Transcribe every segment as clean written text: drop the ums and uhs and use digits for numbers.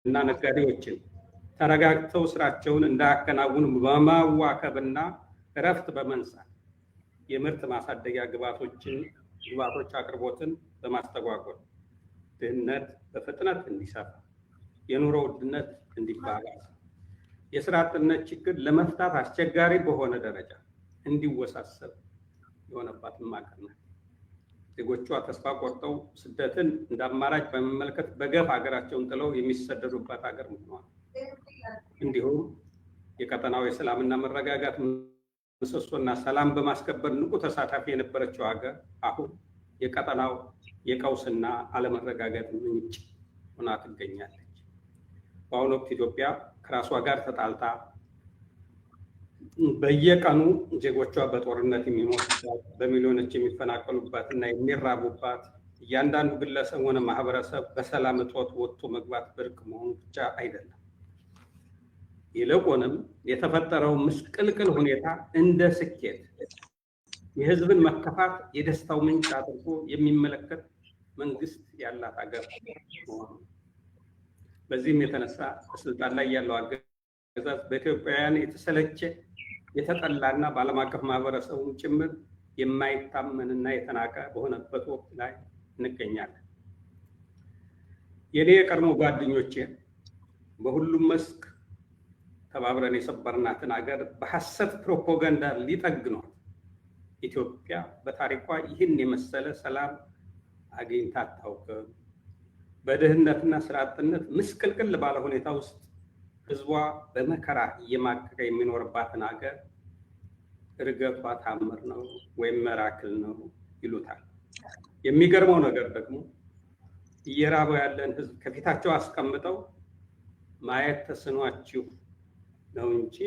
እና ነጋዴዎችን ተረጋግተው ስራቸውን እንዳያከናውኑ በማዋከብና እረፍት በመንሳት የምርት ማሳደጊያ ግብዓቶች አቅርቦትን በማስተጓጎል ድህነት በፍጥነት እንዲሰፋ፣ የኑሮ ውድነት እንዲባባስ፣ የስራ አጥነት ችግር ለመፍታት አስቸጋሪ በሆነ ደረጃ እንዲወሳሰብ የሆነባትን ሀገር ናት። ዜጎቿ ተስፋ ቆርጠው ስደትን እንደ አማራጭ በመመልከት በገፍ ሀገራቸውን ጥለው የሚሰደዱባት ሀገር ሆኗል። እንዲሁም የቀጠናው የሰላምና መረጋጋት ምሰሶና ሰላም በማስከበር ንቁ ተሳታፊ የነበረችው ሀገር አሁን የቀጠናው የቀውስና አለመረጋጋት ምንጭ ሆና ትገኛለች። በአሁኑ ወቅት ኢትዮጵያ ከራሷ ጋር ተጣልታ በየቀኑ ዜጎቿ በጦርነት የሚሞቱባት፣ በሚሊዮኖች የሚፈናቀሉባት እና የሚራቡባት፣ እያንዳንዱ ግለሰብ ሆነ ማህበረሰብ በሰላም እጦት ወጥቶ መግባት ብርቅ መሆኑ ብቻ አይደለም። ይልቁንም የተፈጠረው ምስቅልቅል ሁኔታ እንደ ስኬት የህዝብን መከፋት የደስታው ምንጭ አድርጎ የሚመለከት መንግስት ያላት ሀገር መሆኑ፣ በዚህም የተነሳ በስልጣን ላይ ያለው አገዛዝ በኢትዮጵያውያን የተሰለቸ የተጠላና በዓለም አቀፍ ማህበረሰቡ ጭምር የማይታመንና የተናቀ በሆነበት ወቅት ላይ እንገኛለን። የኔ የቀድሞ ጓደኞቼ በሁሉም መስክ ተባብረን የሰበርናትን ሀገር በሐሰት ፕሮፓጋንዳ ሊጠግኗት ኢትዮጵያ በታሪኳ ይህን የመሰለ ሰላም አግኝታ አታውቅም። በድህነትና ስራ አጥነት ምስቅልቅል ባለ ሁኔታ ውስጥ ህዝቧ በመከራ እየማቀቀ የሚኖርባትን ሀገር እርገቷ ታምር ነው ወይም መራክል ነው ይሉታል። የሚገርመው ነገር ደግሞ እየራበው ያለን ህዝብ ከፊታቸው አስቀምጠው ማየት ተስኗችሁ ነው እንጂ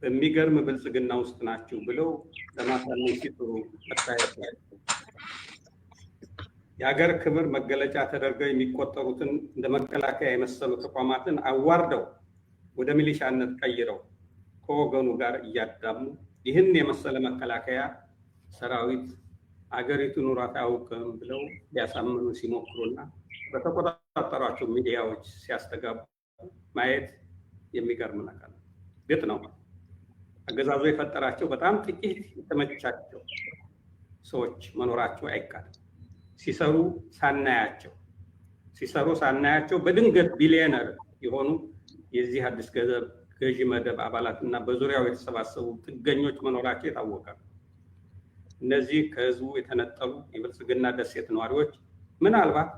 በሚገርም ብልጽግና ውስጥ ናችሁ ብለው ለማሳመን ሲጥሩ መታየት ላይ የሀገር ክብር መገለጫ ተደርገው የሚቆጠሩትን እንደ መከላከያ የመሰሉ ተቋማትን አዋርደው ወደ ሚሊሻነት ቀይረው ከወገኑ ጋር እያዳሙ ይህን የመሰለ መከላከያ ሰራዊት አገሪቱ ኑሯት አያውቅም ብለው ሊያሳምኑ ሲሞክሩና በተቆጣጠሯቸው ሚዲያዎች ሲያስተጋቡ ማየት የሚገርም ነገር ነው። ግጥ ነው አገዛዙ የፈጠራቸው በጣም ጥቂት የተመቻቸው ሰዎች መኖራቸው አይካድም። ሲሰሩ ሳናያቸው በድንገት ቢሊዮነር የሆኑ የዚህ አዲስ ገዢ መደብ አባላት እና በዙሪያው የተሰባሰቡ ጥገኞች መኖራቸው የታወቀ ነው። እነዚህ ከህዝቡ የተነጠሉ የብልጽግና ደሴት ነዋሪዎች ምናልባት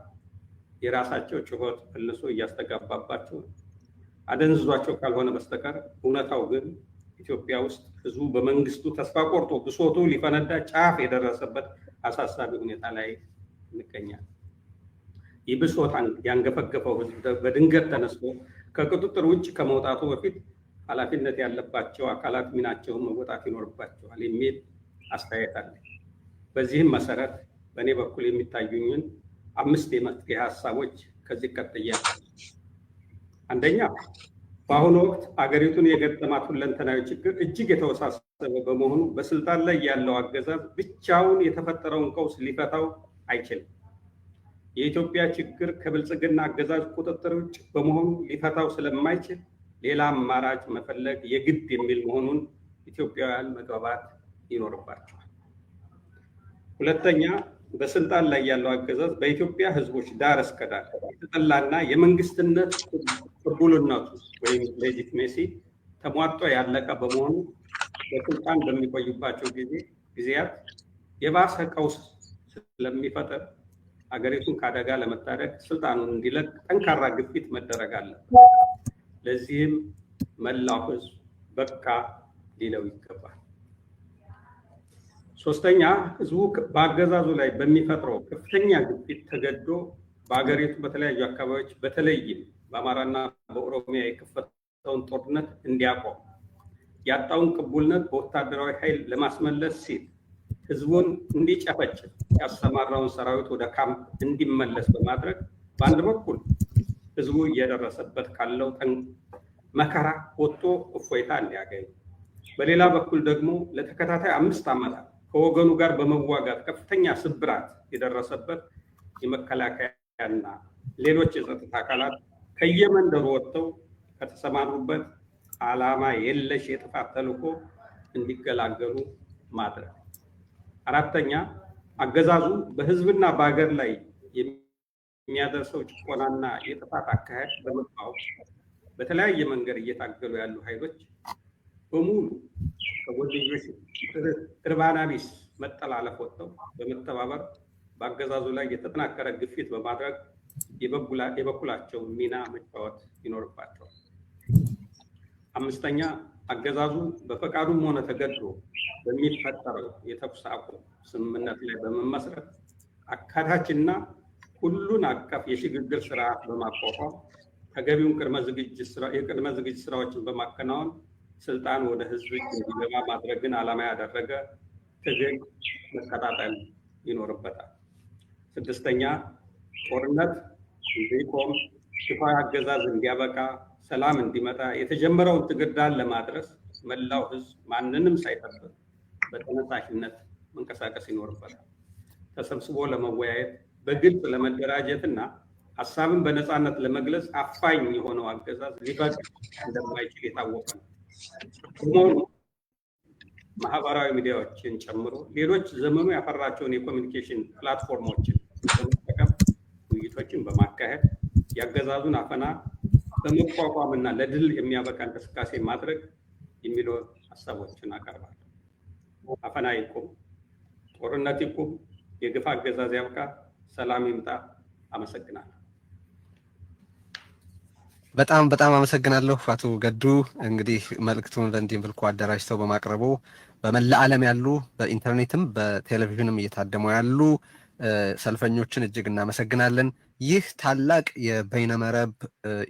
የራሳቸው ጩኸት መልሶ እያስተጋባባቸው አደንዝዟቸው ካልሆነ በስተቀር እውነታው ግን ኢትዮጵያ ውስጥ ህዝቡ በመንግስቱ ተስፋ ቆርጦ ብሶቱ ሊፈነዳ ጫፍ የደረሰበት አሳሳቢ ሁኔታ ላይ እንገኛለን። ይህ ብሶት ያንገፈገፈው ህዝብ በድንገት ተነስቶ ከቁጥጥር ውጭ ከመውጣቱ በፊት ኃላፊነት ያለባቸው አካላት ሚናቸውን መወጣት ይኖርባቸዋል የሚል አስተያየት አለ። በዚህም መሰረት በእኔ በኩል የሚታዩኝን 5 የመፍትሄ ሀሳቦች ከዚህ ቀጥያለሁ። አንደኛ፣ በአሁኑ ወቅት አገሪቱን የገጠማት ሁለንተናዊ ችግር እጅግ የተወሳሰበ በመሆኑ በስልጣን ላይ ያለው አገዛዝ ብቻውን የተፈጠረውን ቀውስ ሊፈታው አይችልም። የኢትዮጵያ ችግር ከብልጽግና አገዛዝ ቁጥጥር ውጭ በመሆኑ ሊፈታው ስለማይችል ሌላ አማራጭ መፈለግ የግድ የሚል መሆኑን ኢትዮጵያውያን መግባባት ይኖርባቸዋል። ሁለተኛ፣ በስልጣን ላይ ያለው አገዛዝ በኢትዮጵያ ህዝቦች ዳር እስከ ዳር የተጠላና የመንግስትነት ቅቡልነቱ ወይም ሌጂቲሜሲ ተሟጦ ያለቀ በመሆኑ በስልጣን በሚቆዩባቸው ጊዜያት የባሰ ቀውስ ስለሚፈጠር ሀገሪቱን ከአደጋ ለመታደግ ስልጣኑን እንዲለቅ ጠንካራ ግፊት መደረግ አለበት። ለዚህም መላው ህዝብ በቃ ሊለው ይገባል። ሶስተኛ፣ ህዝቡ በአገዛዙ ላይ በሚፈጥረው ከፍተኛ ግፊት ተገዶ በሀገሪቱ በተለያዩ አካባቢዎች በተለይም በአማራና በኦሮሚያ የከፈተውን ጦርነት እንዲያቆም፣ ያጣውን ቅቡልነት በወታደራዊ ኃይል ለማስመለስ ሲል ህዝቡን እንዲጨፈጭፍ ያሰማራውን ሰራዊት ወደ ካምፕ እንዲመለስ በማድረግ በአንድ በኩል ህዝቡ እየደረሰበት ካለው መከራ ወጥቶ እፎይታ እንዲያገኝ፣ በሌላ በኩል ደግሞ ለተከታታይ 5 ዓመታት ከወገኑ ጋር በመዋጋት ከፍተኛ ስብራት የደረሰበት የመከላከያና ሌሎች የጸጥታ አካላት ከየመንደሩ ወጥተው ከተሰማሩበት ዓላማ የለሽ የጥፋት ተልዕኮ እንዲገላገሉ ማድረግ። አራተኛ አገዛዙ በህዝብና በሀገር ላይ የሚያደርሰው ጭቆናና የጥፋት አካሄድ በመቃወም በተለያየ መንገድ እየታገሉ ያሉ ኃይሎች በሙሉ ከጎንዮሽ እርባና ቢስ መጠላለፍ ወጥተው በመተባበር በአገዛዙ ላይ የተጠናከረ ግፊት በማድረግ የበኩላቸውን ሚና መጫወት ይኖርባቸዋል። አምስተኛ አገዛዙ በፈቃዱም ሆነ ተገድዶ በሚፈጠረው የተኩስ አቁም ስምምነት ላይ በመመስረት አካታችና ሁሉን አቀፍ የሽግግር ስርዓት በማቋቋም ተገቢውን የቅድመ ዝግጅት ስራዎችን በማከናወን ስልጣን ወደ ህዝብ እንዲገባ ማድረግን ዓላማ ያደረገ ትግል መቀጣጠል ይኖርበታል። ስድስተኛ ጦርነት እንዲቆም፣ ሽፋዊ አገዛዝ እንዲያበቃ፣ ሰላም እንዲመጣ የተጀመረውን ትግል ዳር ለማድረስ መላው ህዝብ ማንንም ሳይጠብቅ በተነሳሽነት መንቀሳቀስ ይኖርበታል። ተሰብስቦ ለመወያየት በግልጽ ለመደራጀትና ሀሳብን በነፃነት ለመግለጽ አፋኝ የሆነው አገዛዝ ሊፈቅድ እንደማይችል የታወቀ ነው። በመሆኑ ማህበራዊ ሚዲያዎችን ጨምሮ ሌሎች ዘመኑ ያፈራቸውን የኮሚኒኬሽን ፕላትፎርሞችን በመጠቀም ውይይቶችን በማካሄድ የአገዛዙን አፈና በመቋቋምና ለድል የሚያበቃ እንቅስቃሴ ማድረግ የሚሉ ሀሳቦችን አቀርባለሁ። አፈና ይቁም፣ ጦርነት ይቁም፣ የግፍ አገዛዝ ያብቃ፣ ሰላም ይምጣ። አመሰግናለሁ። በጣም አመሰግናለሁ አቶ ገዱ። እንግዲህ መልእክቱን በእንዲህ መልኩ አደራጅተው በማቅረቡ በመላ ዓለም ያሉ በኢንተርኔትም በቴሌቪዥንም እየታደሙ ያሉ ሰልፈኞችን እጅግ እናመሰግናለን። ይህ ታላቅ የበይነመረብ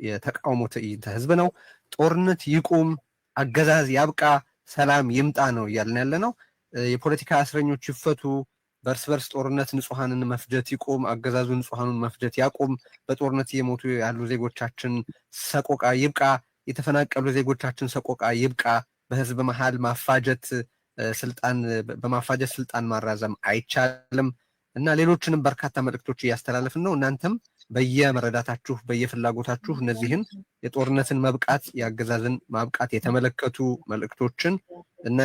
የተቃውሞ ትዕይንተ ህዝብ ነው። ጦርነት ይቁም፣ አገዛዝ ያብቃ፣ ሰላም ይምጣ ነው እያልን ያለ ነው። የፖለቲካ እስረኞች ይፈቱ፣ በእርስ በርስ ጦርነት ንጹሐንን መፍጀት ይቁም፣ አገዛዙ ንጹሐኑን መፍጀት ያቁም፣ በጦርነት እየሞቱ ያሉ ዜጎቻችን ሰቆቃ ይብቃ፣ የተፈናቀሉ ዜጎቻችን ሰቆቃ ይብቃ፣ በህዝብ መሃል በማፋጀት ስልጣን ማራዘም አይቻልም እና ሌሎችንም በርካታ መልእክቶች እያስተላለፍን ነው። እናንተም በየመረዳታችሁ በየፍላጎታችሁ እነዚህን የጦርነትን መብቃት የአገዛዝን ማብቃት የተመለከቱ መልእክቶችን እና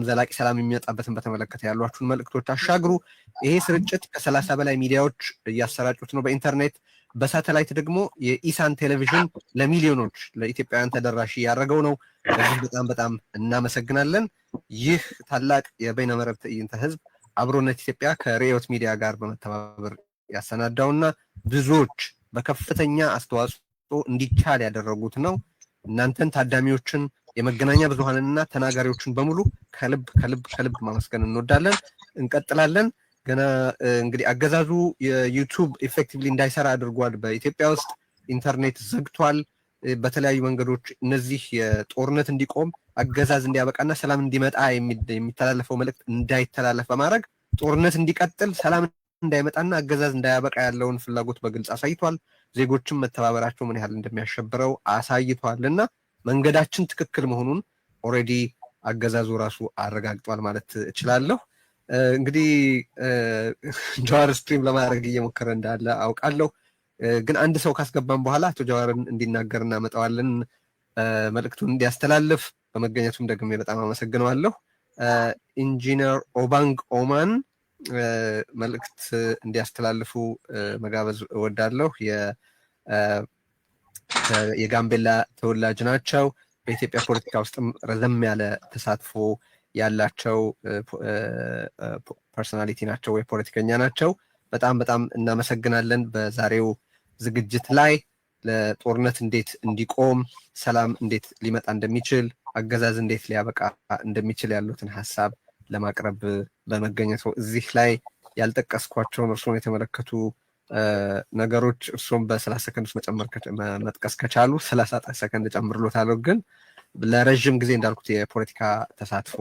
ዘላቂ ሰላም የሚመጣበትን በተመለከተ ያሏችሁን መልእክቶች አሻግሩ። ይሄ ስርጭት ከ30 በላይ ሚዲያዎች እያሰራጩት ነው በኢንተርኔት። በሳተላይት ደግሞ የኢሳን ቴሌቪዥን ለሚሊዮኖች ለኢትዮጵያውያን ተደራሽ ያደረገው ነው። በዚህ በጣም እናመሰግናለን። ይህ ታላቅ የበይነመረብ ትዕይንተ ህዝብ አብሮነት ኢትዮጵያ ከርዕዮት ሚዲያ ጋር በመተባበር ያሰናዳውና ብዙዎች በከፍተኛ አስተዋጽኦ እንዲቻል ያደረጉት ነው። እናንተን ታዳሚዎችን የመገናኛ ብዙሃንና ተናጋሪዎችን በሙሉ ከልብ ማመስገን እንወዳለን። እንቀጥላለን። ገና እንግዲህ አገዛዙ የዩቲዩብ ኢፌክቲቭሊ እንዳይሰራ አድርጓል። በኢትዮጵያ ውስጥ ኢንተርኔት ዘግቷል። በተለያዩ መንገዶች እነዚህ የጦርነት እንዲቆም አገዛዝ እንዲያበቃና ሰላም እንዲመጣ የሚተላለፈው መልእክት እንዳይተላለፍ በማድረግ ጦርነት እንዲቀጥል ሰላም እንዳይመጣና አገዛዝ እንዳያበቃ ያለውን ፍላጎት በግልጽ አሳይቷል። ዜጎችም መተባበራቸው ምን ያህል እንደሚያሸብረው አሳይቷልና መንገዳችን ትክክል መሆኑን ኦልሬዲ አገዛዙ ራሱ አረጋግጧል ማለት እችላለሁ። እንግዲህ ጀዋር ስትሪም ለማድረግ እየሞከረ እንዳለ አውቃለሁ። ግን አንድ ሰው ካስገባን በኋላ አቶ ጀዋርን እንዲናገር እናመጣዋለን፣ መልእክቱን እንዲያስተላልፍ። በመገኘቱም ደግሜ በጣም አመሰግነዋለሁ። ኢንጂነር ኦባንግ ኦማን መልእክት እንዲያስተላልፉ መጋበዝ እወዳለሁ። የጋምቤላ ተወላጅ ናቸው። በኢትዮጵያ ፖለቲካ ውስጥም ረዘም ያለ ተሳትፎ ያላቸው ፐርሶናሊቲ ናቸው ወይ ፖለቲከኛ ናቸው። በጣም እናመሰግናለን። በዛሬው ዝግጅት ላይ ለጦርነት እንዴት እንዲቆም፣ ሰላም እንዴት ሊመጣ እንደሚችል፣ አገዛዝ እንዴት ሊያበቃ እንደሚችል ያሉትን ሀሳብ ለማቅረብ በመገኘቱ እዚህ ላይ ያልጠቀስኳቸውን እርስዎን የተመለከቱ ነገሮች እርስዎም በ30 ሰከንድ ውስጥ መጥቀስ ከቻሉ 30 ሰከንድ ጨምርሎታለሁ። ግን ለረዥም ጊዜ እንዳልኩት የፖለቲካ ተሳትፎ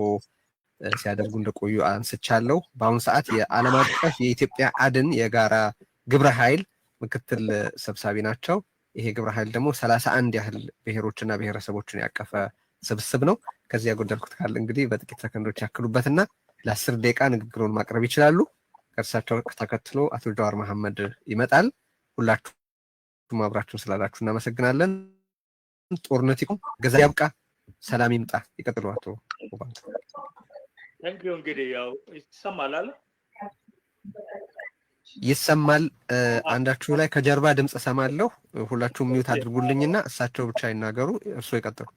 ሲያደርጉ እንደቆዩ አንስቻለሁ። በአሁኑ ሰዓት የዓለም አቀፍ የኢትዮጵያ አድን የጋራ ግብረ ኃይል ምክትል ሰብሳቢ ናቸው። ይሄ ግብረ ኃይል ደግሞ 31 ያህል ብሔሮችና ብሔረሰቦችን ያቀፈ ስብስብ ነው። ከዚህ ያጎደልኩት ካለ እንግዲህ በጥቂት ሰከንዶች ያክሉበትና ለ10 ደቂቃ ንግግሩን ማቅረብ ይችላሉ። ከእርሳቸው ተከትሎ አቶ ጀዋር መሐመድ ይመጣል። ሁላችሁ ማብራችሁን ስላላችሁ እናመሰግናለን። ጦርነት ይቁም፣ ገዛ ያብቃ፣ ሰላም ይምጣ። ይቀጥሉ አቶ ባንክ። ታንክ ዩ። እንግዲህ ያው ይሰማል አይደል? ይሰማል። አንዳችሁ ላይ ከጀርባ ድምጽ ሰማለሁ። ሁላችሁም ሚውት አድርጉልኝና እሳቸው ብቻ ይናገሩ። እርሶ ይቀጥሉ።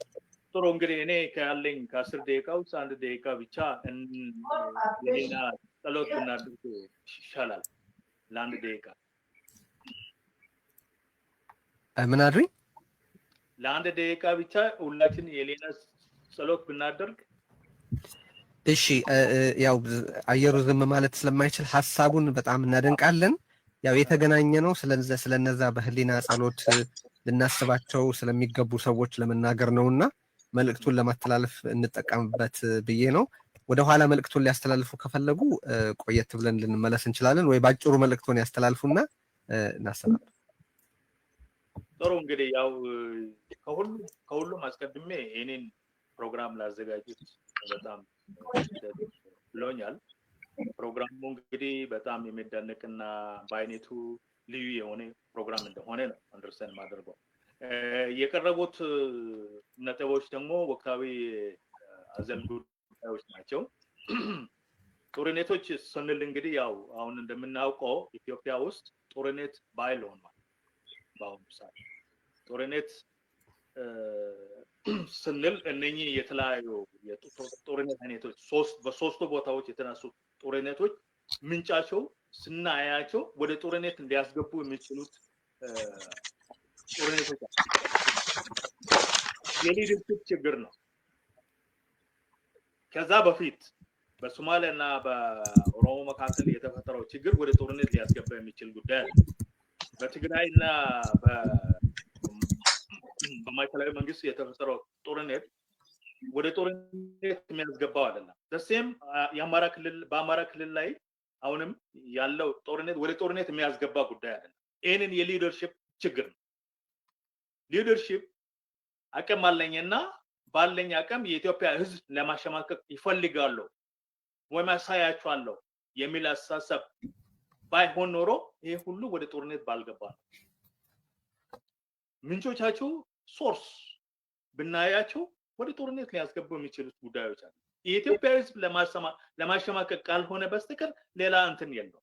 ጥሩ። እንግዲህ እኔ ካለኝ ከ10 ደቂቃ ውስጥ 1 ደቂቃ ብቻ የሌላ ጸሎት ብናደርግ ይሻላል። ለ1 ደቂቃ ምን አድርኝ? ለ1 ደቂቃ ብቻ ሁላችን የሌላ ጸሎት ብናደርግ። እሺ፣ ያው አየሩ ዝም ማለት ስለማይችል ሐሳቡን በጣም እናደንቃለን። ያው የተገናኘ ነው ስለነዛ በህሊና ጸሎት ልናስባቸው ስለሚገቡ ሰዎች ለመናገር ነውና መልእክቱን ለማስተላለፍ እንጠቀምበት ብዬ ነው። ወደ ኋላ መልእክቱን ሊያስተላልፉ ከፈለጉ ቆየት ብለን ልንመለስ እንችላለን፣ ወይ ባጭሩ መልእክቱን ያስተላልፉና እናሰናብት። ጥሩ። እንግዲህ ያው ከሁሉም አስቀድሜ የኔን ፕሮግራም ላዘጋጁት በጣም ብሎኛል። ፕሮግራሙ እንግዲህ በጣም የሚደነቅና በአይነቱ ልዩ የሆነ ፕሮግራም እንደሆነ ነው አንደርስታንድ ማድረገው። የቀረቡት ነጥቦች ደግሞ ወቅታዊ አዘል ጉዳዮች ናቸው። ጦርነቶች ስንል እንግዲህ ያው አሁን እንደምናውቀው ኢትዮጵያ ውስጥ ጦርነት ባህል ሆኗል። በአሁኑ ሰዓት ጦርነት ስንል እነኚህ የተለያዩ የጦርነት አይነቶች በሶስቱ ቦታዎች የተነሱ ጦርነቶች ምንጫቸው ስናያቸው ወደ ጦርነት እንዲያስገቡ የሚችሉት ጦርነቶች የሊደርሺፕ ችግር ነው። ከዛ በፊት በሶማሊያና በኦሮሞ መካከል የተፈጠረው ችግር ወደ ጦርነት ሊያስገባ የሚችል ጉዳይ ነው። በትግራይና በማዕከላዊ መንግስት የተፈጠረው ጦርነት ወደ ጦርነት የሚያስገባው አይደለም። ደሴም በአማራ ክልል ላይ አሁንም ያለው ጦርነት ወደ ጦርነት የሚያስገባ ጉዳይ አይደለም። ይህንን የሊደርሺፕ ችግር ነው። ሊደርሺፕ አቅም አለኝና ባለኝ አቅም የኢትዮጵያ ህዝብ ለማሸማቀቅ ይፈልጋሉ ወይ ማሳያቸዋለሁ የሚል አስተሳሰብ ባይሆን ኖሮ ይሄ ሁሉ ወደ ጦርነት ባልገባ ነው። ምንጮቻቸው ሶርስ ብናያቸው ወደ ጦርነት ሊያስገቡ የሚችሉት ጉዳዮች አሉ። የኢትዮጵያ ህዝብ ለማሸማቀቅ ካልሆነ በስተቀር ሌላ እንትን የለው።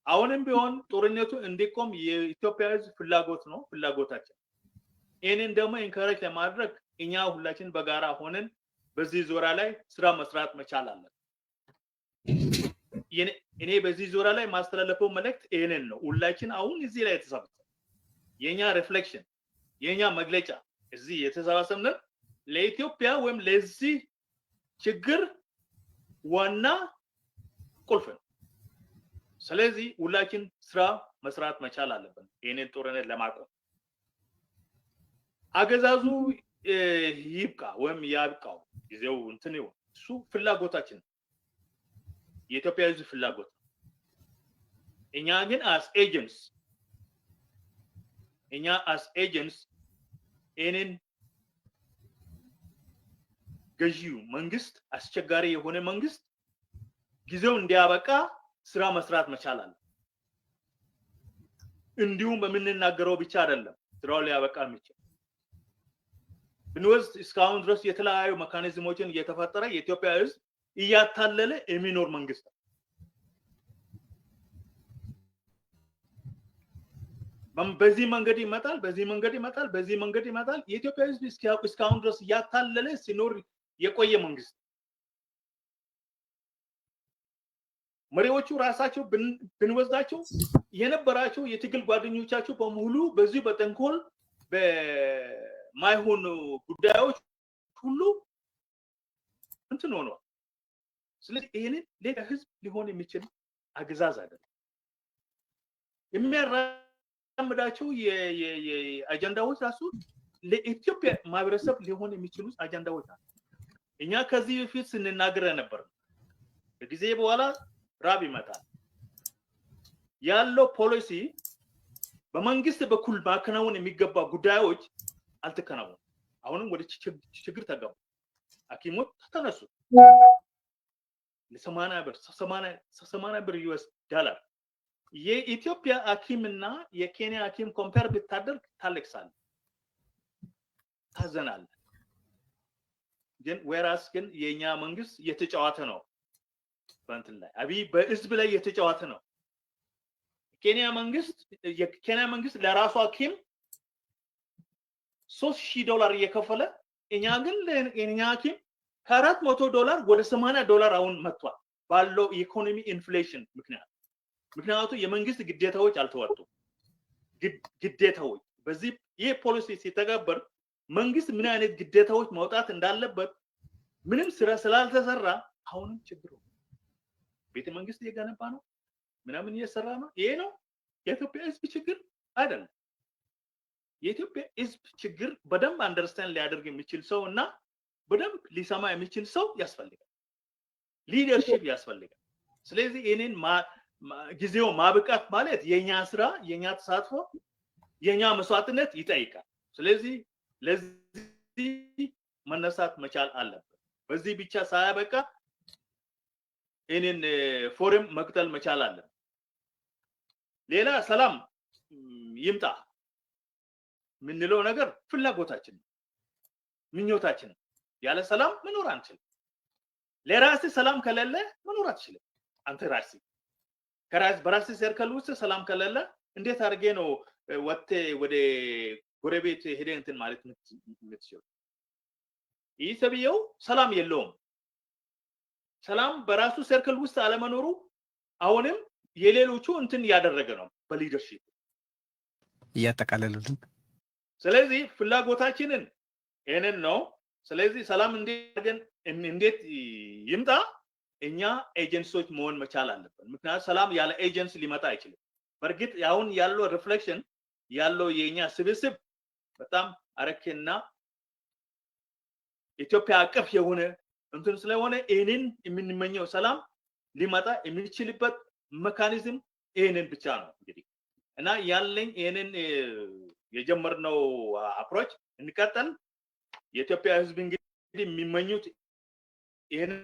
አሁንም ቢሆን ጦርነቱ እንዲቆም የኢትዮጵያ ህዝብ ፍላጎት ነው፣ ፍላጎታችን። ይህንን ደግሞ ኢንካሬጅ ለማድረግ እኛ ሁላችን በጋራ ሆነን በዚህ ዙሪያ ላይ ስራ መስራት መቻል አለን። እኔ በዚህ ዙሪያ ላይ ማስተላለፈው መልእክት ይሄንን ነው። ሁላችን አሁን እዚህ ላይ የተሰበሰብን የኛ ሪፍሌክሽን የኛ መግለጫ እዚህ የተሰባሰብን ለኢትዮጵያ ወይም ለዚህ ችግር ዋና ቁልፍ ነው። ስለዚህ ሁላችን ስራ መስራት መቻል አለብን ይሄንን ጦርነት ለማቆም። አገዛዙ ይብቃ ወይም ያብቃው ጊዜው እንትን ይሁን፣ እሱ ፍላጎታችን የኢትዮጵያ ህዝብ ፍላጎት። እኛ ግን as agents ይህንን ገዢው መንግስት አስቸጋሪ የሆነ መንግስት ጊዜው እንዲያበቃ ስራ መስራት መቻል አለ። እንዲሁም በምንናገረው ብቻ አይደለም ስራው ሊያበቃ የሚችል ብንወስድ እስካሁን ድረስ የተለያዩ ሜካኒዝሞችን እየተፈጠረ የኢትዮጵያ ህዝብ እያታለለ የሚኖር መንግስት ነው። በዚህ መንገድ ይመጣል፣ በዚህ መንገድ ይመጣል፣ በዚህ መንገድ ይመጣል። የኢትዮጵያ ህዝብ እስካሁን ድረስ እያታለለ ሲኖር የቆየ መንግስት። መሪዎቹ ራሳቸው ብንወስዳቸው የነበራቸው የትግል ጓደኞቻቸው በሙሉ በዚህ በተንኮል በማይሆኑ ጉዳዮች ሁሉ እንትን ሆኗል። ስለዚህ ይሄንን ሌላ ህዝብ ሊሆን የሚችል አገዛዝ አይደለም። የሚያራምዳቸው የአጀንዳዎች ራሱ ለኢትዮጵያ ማህበረሰብ ሊሆን የሚችሉ አጀንዳዎች ናቸው። እኛ ከዚህ በፊት ስንናገር ነበር። ከጊዜ በኋላ ራብ ይመጣል ያለው ፖሊሲ በመንግስት በኩል ማከናወን የሚገባ ጉዳዮች አልተከናወኑም። አሁንም ወደ ችግር ተገቡ። ሐኪሞች ተነሱ ለ80 ብር ዩኤስ ዶላር የኢትዮጵያ ሐኪምና የኬንያ ሐኪም ኮምፔር ብታደርግ ታለቅሳለህ፣ ታዘናለህ። ግን ወራስ ግን የኛ መንግስት የተጫወተ ነው በእንትን ላይ አብይ በህዝብ ላይ የተጫወተ ነው። የኬንያ መንግስት ለራሱ ሐኪም $3,000 እየከፈለ እኛ ግን የኛ ሐኪም $400 ወደ $80 አሁን መጥቷል ባለው ኢኮኖሚ ኢንፍሌሽን ምክንያቱ የመንግስት ግዴታዎች አልተወጡም። ግዴታዎች በዚህ ይሄ ፖሊሲ ሲተገበር መንግስት ምን አይነት ግዴታዎች ማውጣት እንዳለበት ምንም ስራ ስላልተሰራ አሁንም ችግሩ ቤተ መንግስት እየገነባ ነው ምናምን እየሰራ ነው። ይሄ ነው የኢትዮጵያ ህዝብ ችግር አይደለም። የኢትዮጵያ ህዝብ ችግር በደንብ አንደርስታንድ ሊያደርግ የሚችል ሰው እና በደንብ ሊሰማ የሚችል ሰው ያስፈልጋል። ሊደርሺፕ ያስፈልጋል። ስለዚህ እኔን ጊዜው ማብቃት ማለት የኛ ስራ፣ የኛ ተሳትፎ፣ የኛ መስዋዕትነት ይጠይቃል። ስለዚህ ለዚህ መነሳት መቻል አለበት። በዚህ ብቻ ሳያበቃ እኔን ፎረም መቅጠል መቻል አለበት። ሌላ ሰላም ይምጣ ምንለው ነገር ፍላጎታችን ነው፣ ምኞታችን ነው። ያለ ሰላም መኖር አንችልም። ለራስህ ሰላም ከሌለ መኖር አትችልም። አንተ ራስህ በራስህ ሰርክል ውስጥ ሰላም ከሌለ እንዴት አድርጌ ነው ወጥቴ ወደ ጎረቤት ሄደ እንትን ማለት የምትችለው? ይህ ሰውየው ሰላም የለውም። ሰላም በራሱ ሰርክል ውስጥ አለመኖሩ አሁንም የሌሎቹ እንትን ያደረገ ነው በሊደርሺፕ እያጠቃለሉልን። ስለዚህ ፍላጎታችንን እነን ነው። ስለዚህ ሰላም እንዴት ይምጣ? እኛ ኤጀንሲዎች መሆን መቻል አለብን። ምክንያቱም ሰላም ያለ ኤጀንሲ ሊመጣ አይችልም። በርግጥ አሁን ያለው ሪፍሌክሽን ያለው የኛ ስብስብ በጣም አረከና ኢትዮጵያ አቀፍ የሆነ እንትን ስለሆነ እኔን የምንመኘው ሰላም ሊመጣ የሚችልበት ሜካኒዝም ይሄንን ብቻ ነው እንግዲህ እና ያለኝ ይሄንን የጀመርነው አፕሮች እንቀጥል። የኢትዮጵያ ህዝብ እንግዲህ የሚመኙት ይሄንን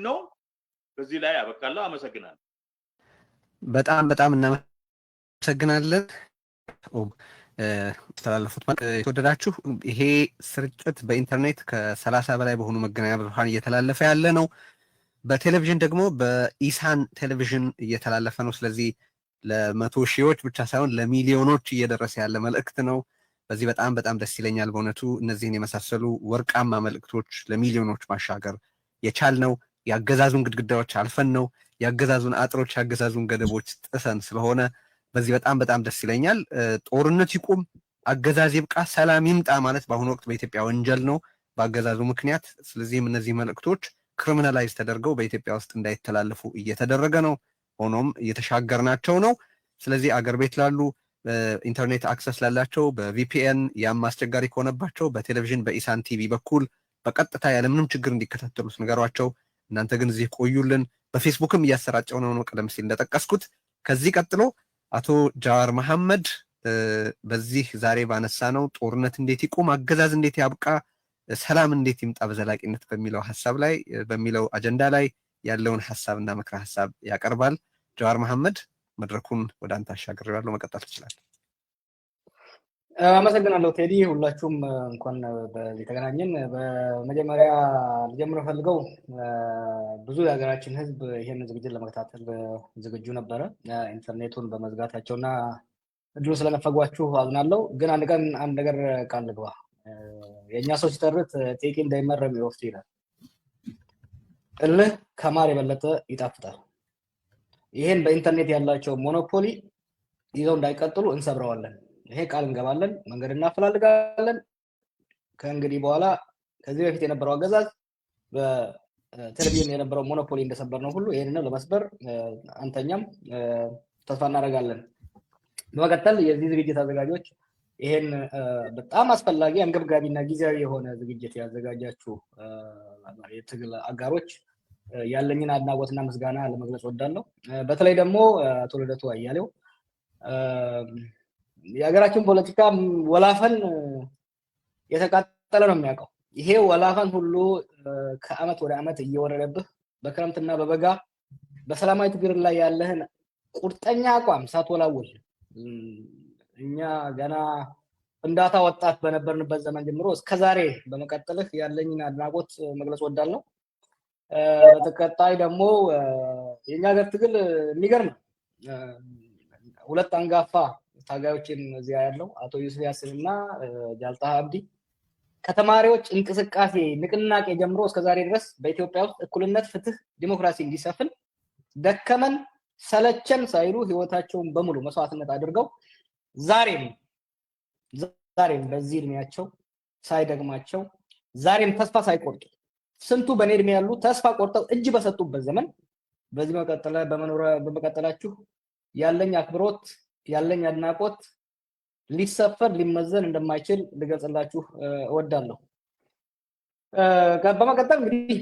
ነው። በዚህ ላይ አበቃለሁ። አመሰግናለሁ። በጣም እናመሰግናለን። ተላልፉት የተወደዳችሁ ይሄ ስርጭት በኢንተርኔት ከ30 በላይ በሆኑ መገናኛ ብዙሃን እየተላለፈ ያለ ነው። በቴሌቪዥን ደግሞ በኢሳን ቴሌቪዥን እየተላለፈ ነው። ስለዚህ ለመቶ ሺዎች ብቻ ሳይሆን ለሚሊዮኖች እየደረሰ ያለ መልእክት ነው። በዚህ በጣም ደስ ይለኛል በእውነቱ። እነዚህን የመሳሰሉ ወርቃማ መልእክቶች ለሚሊዮኖች ማሻገር የቻልነው ያገዛዙን ግድግዳዎች አልፈን ነው። ያገዛዙን አጥሮች፣ ያገዛዙን ገደቦች ጥሰን ስለሆነ በዚህ በጣም ደስ ይለኛል። ጦርነት ይቁም፣ አገዛዝ ይብቃ፣ ሰላም ይምጣ ማለት በአሁኑ ወቅት በኢትዮጵያ ወንጀል ነው በአገዛዙ ምክንያት። ስለዚህም እነዚህ መልእክቶች ክሪሚናላይዝ ተደርገው በኢትዮጵያ ውስጥ እንዳይተላለፉ እየተደረገ ነው። ሆኖም እየተሻገርናቸው ነው። ስለዚህ አገር ቤት ላሉ ኢንተርኔት አክሰስ ላላቸው በቪፒኤን ያም አስቸጋሪ ከሆነባቸው በቴሌቪዥን በኢሳን ቲቪ በኩል በቀጥታ ያለምንም ችግር እንዲከታተሉት ንገሯቸው። እናንተ ግን እዚህ ቆዩልን። በፌስቡክም እያሰራጨው ነው ቀደም ሲል እንደጠቀስኩት። ከዚህ ቀጥሎ አቶ ጃዋር መሐመድ በዚህ ዛሬ ባነሳ ነው ጦርነት እንዴት ይቁም፣ አገዛዝ እንዴት ያብቃ፣ ሰላም እንዴት ይምጣ በዘላቂነት በሚለው ሐሳብ ላይ በሚለው አጀንዳ ላይ ያለውን ሐሳብና ምክረ ሐሳብ ያቀርባል። ጃዋር መሐመድ መድረኩን ወደ አንተ አሻግሬዋለሁ፣ መቀጠል ትችላለህ። አመሰግናለሁ ቴዲ። ሁላችሁም እንኳን በዚህ ተገናኘን። በመጀመሪያ ልጀምር ፈልገው ብዙ የሀገራችን ህዝብ ይሄን ዝግጅት ለመከታተል ዝግጁ ነበረ። ኢንተርኔቱን በመዝጋታቸውና እድሉ ስለነፈጓችሁ አዝናለሁ። ግን አንድ ነገር ቃል ልግባ። የእኛ ሰው ሲተርት ጤቂ እንዳይመረም ይወፍት ይላል። እልህ ከማር የበለጠ ይጣፍጣል። ይሄን በኢንተርኔት ያላቸው ሞኖፖሊ ይዘው እንዳይቀጥሉ እንሰብረዋለን። ይሄ ቃል እንገባለን። መንገድ እናፈላልጋለን። ከእንግዲህ በኋላ ከዚህ በፊት የነበረው አገዛዝ በቴሌቪዥን የነበረው ሞኖፖሊ እንደሰበር ነው ሁሉ ይሄንን ለመስበር አንተኛም ተስፋ እናደርጋለን። በመቀጠል የዚህ ዝግጅት አዘጋጆች ይሄን በጣም አስፈላጊ አንገብጋቢና ጊዜያዊ የሆነ ዝግጅት ያዘጋጃችሁ የትግል አጋሮች ያለኝን አድናቆትና ምስጋና ለመግለጽ ወዳለሁ። በተለይ ደግሞ አቶ ልደቱ አያሌው የሀገራችን ፖለቲካ ወላፈን የተቃጠለ ነው የሚያውቀው። ይሄ ወላፈን ሁሉ ከአመት ወደ አመት እየወረደብህ በክረምትና በበጋ በሰላማዊ ትግል ላይ ያለህን ቁርጠኛ አቋም ሳትወላውል እኛ ገና ፍንዳታ ወጣት በነበርንበት ዘመን ጀምሮ እስከዛሬ በመቀጠልህ ያለኝን አድናቆት መግለጽ ወዳለሁ። በተከታይ ደግሞ የኛ ሀገር ትግል የሚገርም ሁለት አንጋፋ ታጋዮችን እዚያ ያለው አቶ ዩሱፍ ያሲን እና ጃልታ አብዲ ከተማሪዎች እንቅስቃሴ ንቅናቄ ጀምሮ እስከዛሬ ድረስ በኢትዮጵያ ውስጥ እኩልነት፣ ፍትህ፣ ዲሞክራሲ እንዲሰፍን ደከመን ሰለቸን ሳይሉ ህይወታቸውን በሙሉ መስዋዕትነት አድርገው ዛሬም በዚህ እድሜያቸው ሳይደግማቸው ዛሬም ተስፋ ሳይቆርጡ ስንቱ በኔ እድሜ ያሉ ተስፋ ቆርጠው እጅ በሰጡበት ዘመን በዚህ በመቀጠላችሁ ያለኝ አክብሮት ያለኝ አድናቆት ሊሰፈር ሊመዘን እንደማይችል ልገልጽላችሁ እወዳለሁ። በመቀጠል እንግዲህ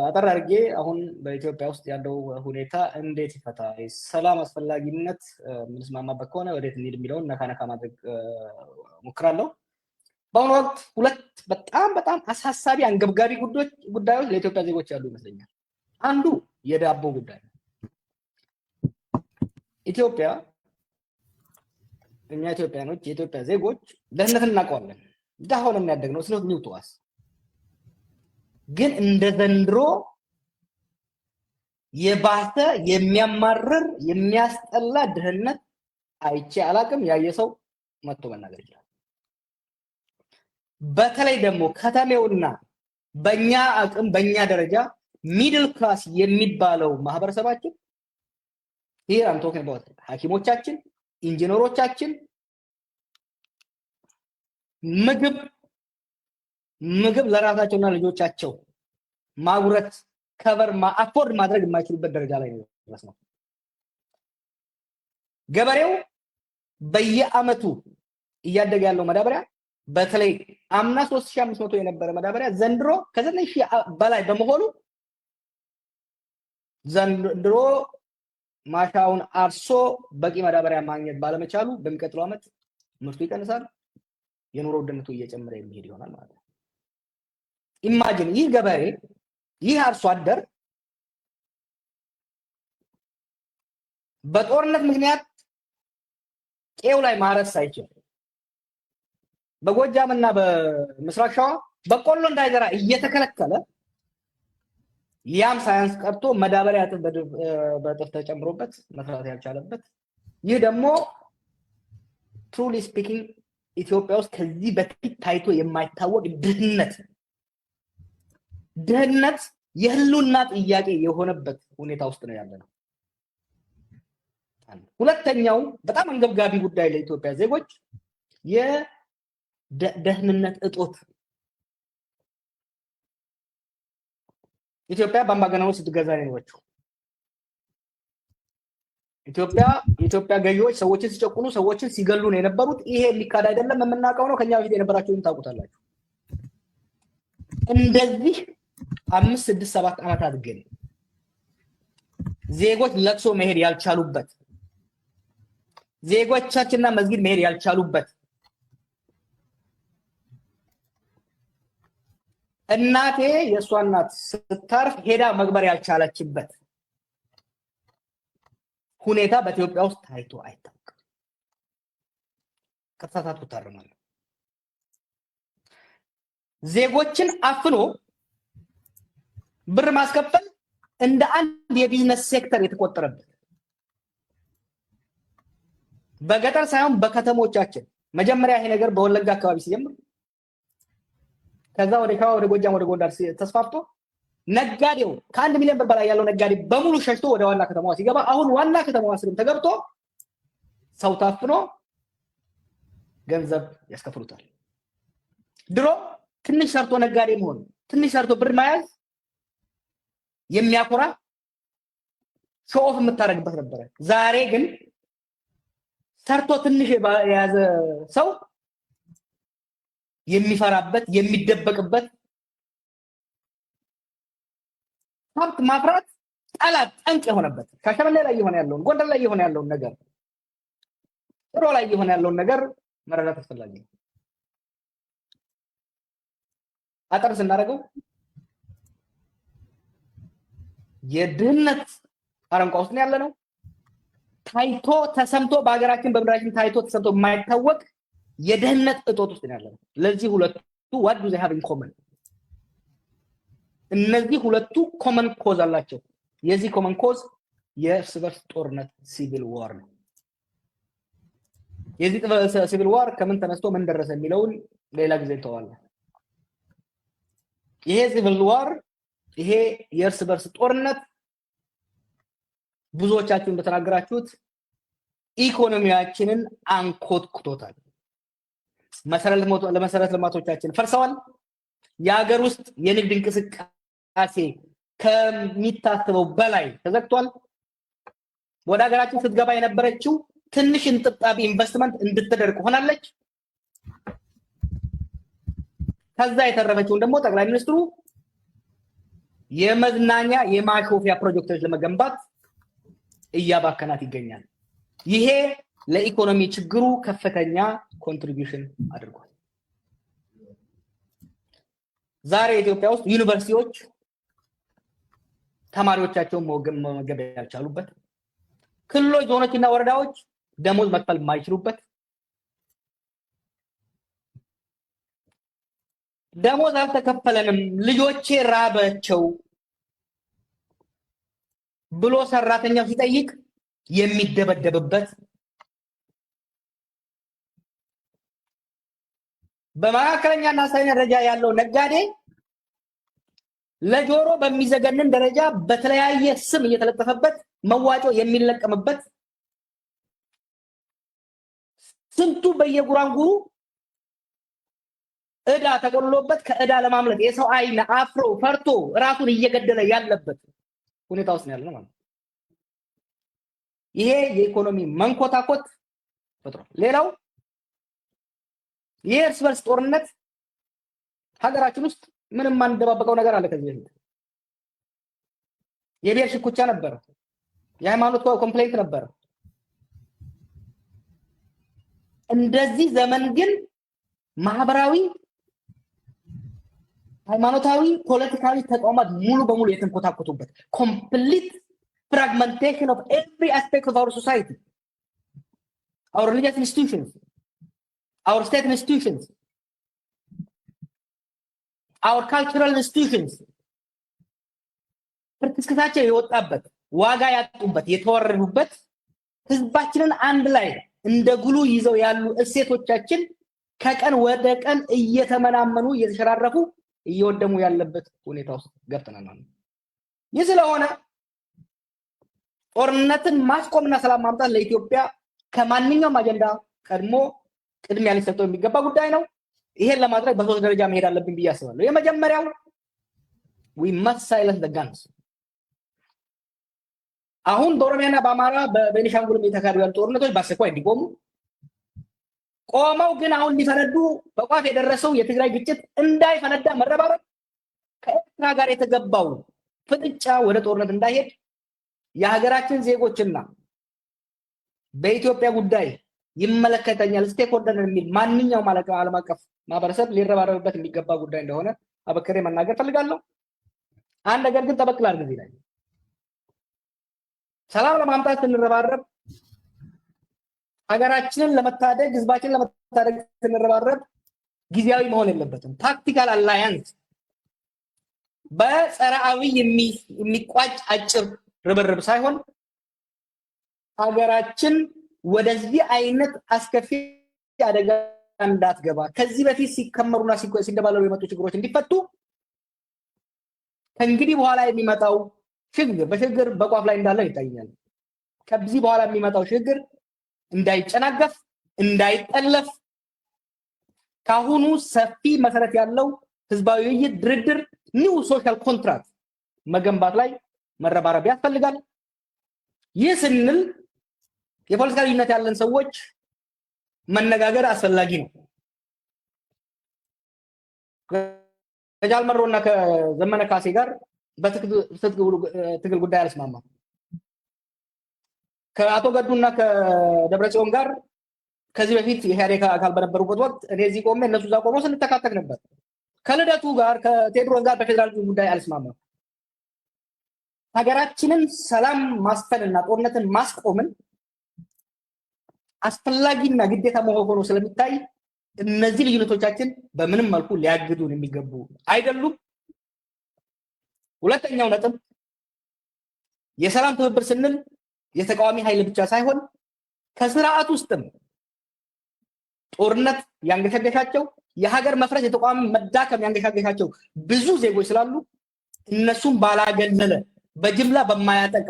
አጠር አድርጌ አሁን በኢትዮጵያ ውስጥ ያለው ሁኔታ እንዴት ይፈታ፣ ሰላም አስፈላጊነት የምንስማማበት ከሆነ ወዴት እንሂድ የሚለውን ነካ ማድረግ ሞክራለሁ። በአሁኑ ወቅት ሁለት በጣም አሳሳቢ አንገብጋቢ ጉዳዮች ለኢትዮጵያ ዜጎች ያሉ ይመስለኛል። አንዱ የዳቦ ጉዳይ ነው። እኛ ኢትዮጵያኖች የኢትዮጵያ ዜጎች ድህነትን እናውቀዋለን። ድሀ ሆነን የሚያደግነው ስለ ኒውቶዋስ ግን እንደ ዘንድሮ የባሰ የሚያማርር የሚያስጠላ ድህነት አይቼ አላቅም። ያየ ሰው መጥቶ መናገር ይችላል። በተለይ ደግሞ ከተሜውና በእኛ አቅም በእኛ ደረጃ ሚድል ክላስ የሚባለው ማህበረሰባችን ይሄ አንቶከን ባወጣ ሐኪሞቻችን፣ ኢንጂነሮቻችን ምግብ ለራሳቸውና ልጆቻቸው ማጉረት ከቨር አፎርድ ማድረግ የማይችሉበት ደረጃ ላይ ነው ደረስነው። ገበሬው በየአመቱ እያደገ ያለው ማዳበሪያ በተለይ አምና 3500 የነበረ ማዳበሪያ ዘንድሮ ከ9000 በላይ በመሆኑ ዘንድሮ ማሻውን አርሶ በቂ ማዳበሪያ ማግኘት ባለመቻሉ በሚቀጥለው አመት ምርቱ ይቀንሳል፣ የኑሮ ውድነቱ እየጨመረ የሚሄድ ይሆናል ማለት ነው። ኢማጂን ይህ ገበሬ ይህ አርሶ አደር በጦርነት ምክንያት ቄው ላይ ማረስ ሳይችል በጎጃም እና በምስራቅ ሸዋ በቆሎ እንዳይዘራ እየተከለከለ ያም ሳያንስ ቀርቶ መዳበሪያ በጥፍ ተጨምሮበት መስራት ያልቻለበት ይህ ደግሞ ትሩሊ ስፒኪንግ ኢትዮጵያ ውስጥ ከዚህ በፊት ታይቶ የማይታወቅ ድህነት የህልውና ጥያቄ የሆነበት ሁኔታ ውስጥ ነው ያለነው። ሁለተኛው በጣም አንገብጋቢ ጉዳይ ለኢትዮጵያ ዜጎች የደህንነት እጦት። ኢትዮጵያ በአምባገነኖች ስትገዛ ነው የኖረችው። የኢትዮጵያ ገዢዎች ሰዎችን ሲጨቁኑ ሰዎችን ሲገሉ ነው የነበሩት። ይሄ ሊካድ አይደለም፣ የምናውቀው ነው። ከኛ በፊት የነበራችሁን ታውቁታላችሁ። እንደዚህ 5 6 7 ዓመታት ግን ዜጎች ለቅሶ መሄድ ያልቻሉበት፣ ዜጎቻችንና መስጊድ መሄድ ያልቻሉበት፣ እናቴ የእሷ እናት ስታርፍ ሄዳ መግበር ያልቻለችበት ሁኔታ በኢትዮጵያ ውስጥ ታይቶ አይታወቅም። ከተሳሳትኩ እታረማለሁ። ዜጎችን አፍኖ ብር ማስከፈል እንደ አንድ የቢዝነስ ሴክተር የተቆጠረበት በገጠር ሳይሆን በከተሞቻችን መጀመሪያ ይሄ ነገር በወለጋ አካባቢ ሲጀምር ከዛ ወደ ሸዋ ወደ ጎጃም ወደ ጎንደር ተስፋፍቶ ነጋዴው ከ1 ሚሊዮን ብር በላይ ያለው ነጋዴ በሙሉ ሸሽቶ ወደ ዋና ከተማዋ ሲገባ አሁን ዋና ከተማዋ ስርም ተገብቶ ሰው ታፍኖ ገንዘብ ያስከፍሉታል። ድሮ ትንሽ ሰርቶ ነጋዴ መሆን ትንሽ ሰርቶ ብር መያዝ የሚያኮራ ሾፍ የምታረግበት ነበር። ዛሬ ግን ሰርቶ ትንሽ የያዘ ሰው የሚፈራበት የሚደበቅበት ሀብት ማፍራት ጠላት ጠንቅ የሆነበት ሻሸመኔ ላይ የሆነ ያለውን ጎንደር ላይ የሆነ ያለውን ነገር ጥሮ ላይ የሆነ ያለውን ነገር መረዳት አስፈላጊ ነው። አጠር ስናደርገው የድህነት አረንቋ ውስጥ ነው ያለነው። ታይቶ ተሰምቶ በሀገራችን በምድራችን ታይቶ ተሰምቶ የማይታወቅ የደህንነት እጦት ውስጥ ነው ያለነው። ለዚህ ሁለቱ what do they have in common? እነዚህ ሁለቱ ኮመን ኮዝ አላቸው። የዚህ ኮመን ኮዝ የእርስ በርስ ጦርነት ሲቪል ዋር ነው። የዚህ ሲቪል ዋር ከምን ተነስቶ ምን ደረሰ የሚለውን ሌላ ጊዜ እንተዋለን። ይሄ ሲቪል ዋር ይሄ የእርስ በርስ ጦርነት ብዙዎቻችሁ እንደተናገራችሁት ኢኮኖሚያችንን አንኮትኩቶታል። መሰረተ ልማቶቻችን ፈርሰዋል። የሀገር ውስጥ የንግድ እንቅስቃሴ ከሚታሰበው በላይ ተዘግቷል። ወደ ሀገራችን ስትገባ የነበረችው ትንሽ እንጥብጣቢ ኢንቨስትመንት እንድትደርቅ ሆናለች። ከዛ የተረፈችውን ደግሞ ጠቅላይ ሚኒስትሩ የመዝናኛ የማሾፊያ ፕሮጀክቶች ለመገንባት እያባከናት ይገኛል። ይሄ ለኢኮኖሚ ችግሩ ከፍተኛ ኮንትሪቢዩሽን አድርጓል። ዛሬ ኢትዮጵያ ውስጥ ዩኒቨርሲቲዎች ተማሪዎቻቸውን መመገብ ያልቻሉበት፣ ክልሎች፣ ዞኖችና ወረዳዎች ደሞዝ መክፈል የማይችሉበት፣ ደሞዝ አልተከፈለንም ልጆቼ ራባቸው ብሎ ሰራተኛው ሲጠይቅ የሚደበደብበት፣ በመካከለኛና አነስተኛ ደረጃ ያለው ነጋዴ ለጆሮ በሚዘገንን ደረጃ በተለያየ ስም እየተለጠፈበት መዋጮ የሚለቀምበት፣ ስንቱ በየጉራንጉሩ እዳ ተቆልሎበት ከእዳ ለማምለጥ የሰው አይን አፍሮ ፈርቶ ራሱን እየገደለ ያለበት ሁኔታ ውስጥ ነው ያለነው ማለት ነው። ይሄ የኢኮኖሚ መንኮታኮት ፈጥሯል። ሌላው የእርስ በርስ ጦርነት ሀገራችን ውስጥ ምንም ማንደባበቀው ነገር አለ። ከዚህ በፊት የብሔር ሽኩቻ ነበር፣ የሃይማኖት ኮምፕሌንት ነበር። እንደዚህ ዘመን ግን ማህበራዊ፣ ሃይማኖታዊ፣ ፖለቲካዊ ተቋማት ሙሉ በሙሉ የተንኮታኮቱበት ኮምፕሊት fragmentation of every aspect of our society, our religious institutions, our state institutions, our cultural institutions ፍርክስክታቸው የወጣበት ዋጋ ያጡበት የተወረዱበት ህዝባችንን አንድ ላይ እንደ ጉሉ ይዘው ያሉ እሴቶቻችን ከቀን ወደ ቀን እየተመናመኑ እየተሸራረፉ እየወደሙ ያለበት ሁኔታ ውስጥ ገብተናል። ይህ ስለሆነ ጦርነትን ማስቆምና ሰላም ማምጣት ለኢትዮጵያ ከማንኛውም አጀንዳ ቀድሞ ቅድሚያ ሊሰጠው የሚገባ ጉዳይ ነው። ይሄን ለማድረግ በሶስት ደረጃ መሄድ አለብን ብዬ አስባለሁ። የመጀመሪያው we must silence the guns። አሁን በኦሮሚያና በአማራ በቤኒሻንጉልም የተካሄዱ ያሉ ጦርነቶች በአስቸኳይ እንዲቆሙ፣ ቆመው ግን አሁን ሊፈነዱ በቋፍ የደረሰው የትግራይ ግጭት እንዳይፈነዳ መረባረብ፣ ከኤርትራ ጋር የተገባው ፍጥጫ ወደ ጦርነት እንዳይሄድ የሀገራችን ዜጎችና በኢትዮጵያ ጉዳይ ይመለከተኛል ስቴክሆልደር የሚል ማንኛውም ዓለም አቀፍ ማህበረሰብ ሊረባረብበት የሚገባ ጉዳይ እንደሆነ አበክሬ መናገር ፈልጋለሁ። አንድ ነገር ግን ጠበቅ ላድርግ እዚህ ላይ ሰላም ለማምጣት ስንረባረብ፣ ሀገራችንን ለመታደግ ህዝባችንን ለመታደግ ስንረባረብ ጊዜያዊ መሆን የለበትም። ታክቲካል አላያንስ በጸራዊ የሚቋጭ አጭር ርብርብ ሳይሆን ሀገራችን ወደዚህ አይነት አስከፊ አደጋ እንዳትገባ ከዚህ በፊት ሲከመሩና ሲደባለሉ የመጡ ችግሮች እንዲፈቱ ከእንግዲህ በኋላ የሚመጣው ሽግግር በቋፍ ላይ እንዳለ ይታያል። ከዚህ በኋላ የሚመጣው ሽግግር እንዳይጨናገፍ እንዳይጠለፍ ካሁኑ ሰፊ መሰረት ያለው ህዝባዊ ውይይት፣ ድርድር፣ ኒው ሶሻል ኮንትራክት መገንባት ላይ መረባረብ ያስፈልጋል። ይህ ስንል የፖለቲካ ልዩነት ያለን ሰዎች መነጋገር አስፈላጊ ነው። ከጃልመሮና ከዘመነ ካሴ ጋር በትግል ጉዳይ አልስማማም። ከአቶ ገዱና ከደብረጽዮን ጋር ከዚህ በፊት የኢህአዴግ አካል በነበሩበት ወቅት እኔ እዚህ ቆሜ እነሱ እዛ ቆመው ስንተካተክ ነበር። ከልደቱ ጋር ከቴድሮስ ጋር በፌደራል ጉዳይ አልስማማም። ሀገራችንን ሰላም ማስፈንና ጦርነትን ማስቆምን አስፈላጊና ግዴታ መሆኑ ስለሚታይ እነዚህ ልዩነቶቻችን በምንም መልኩ ሊያግዱን የሚገቡ አይደሉም። ሁለተኛው ነጥብ የሰላም ትብብር ስንል የተቃዋሚ ኃይል ብቻ ሳይሆን ከስርዓት ውስጥም ጦርነት ያንገሸገሻቸው የሀገር መፍረስ የተቋም መዳከም ያንገሸገሻቸው ብዙ ዜጎች ስላሉ እነሱም ባላገለለ በጅምላ በማያጠቃ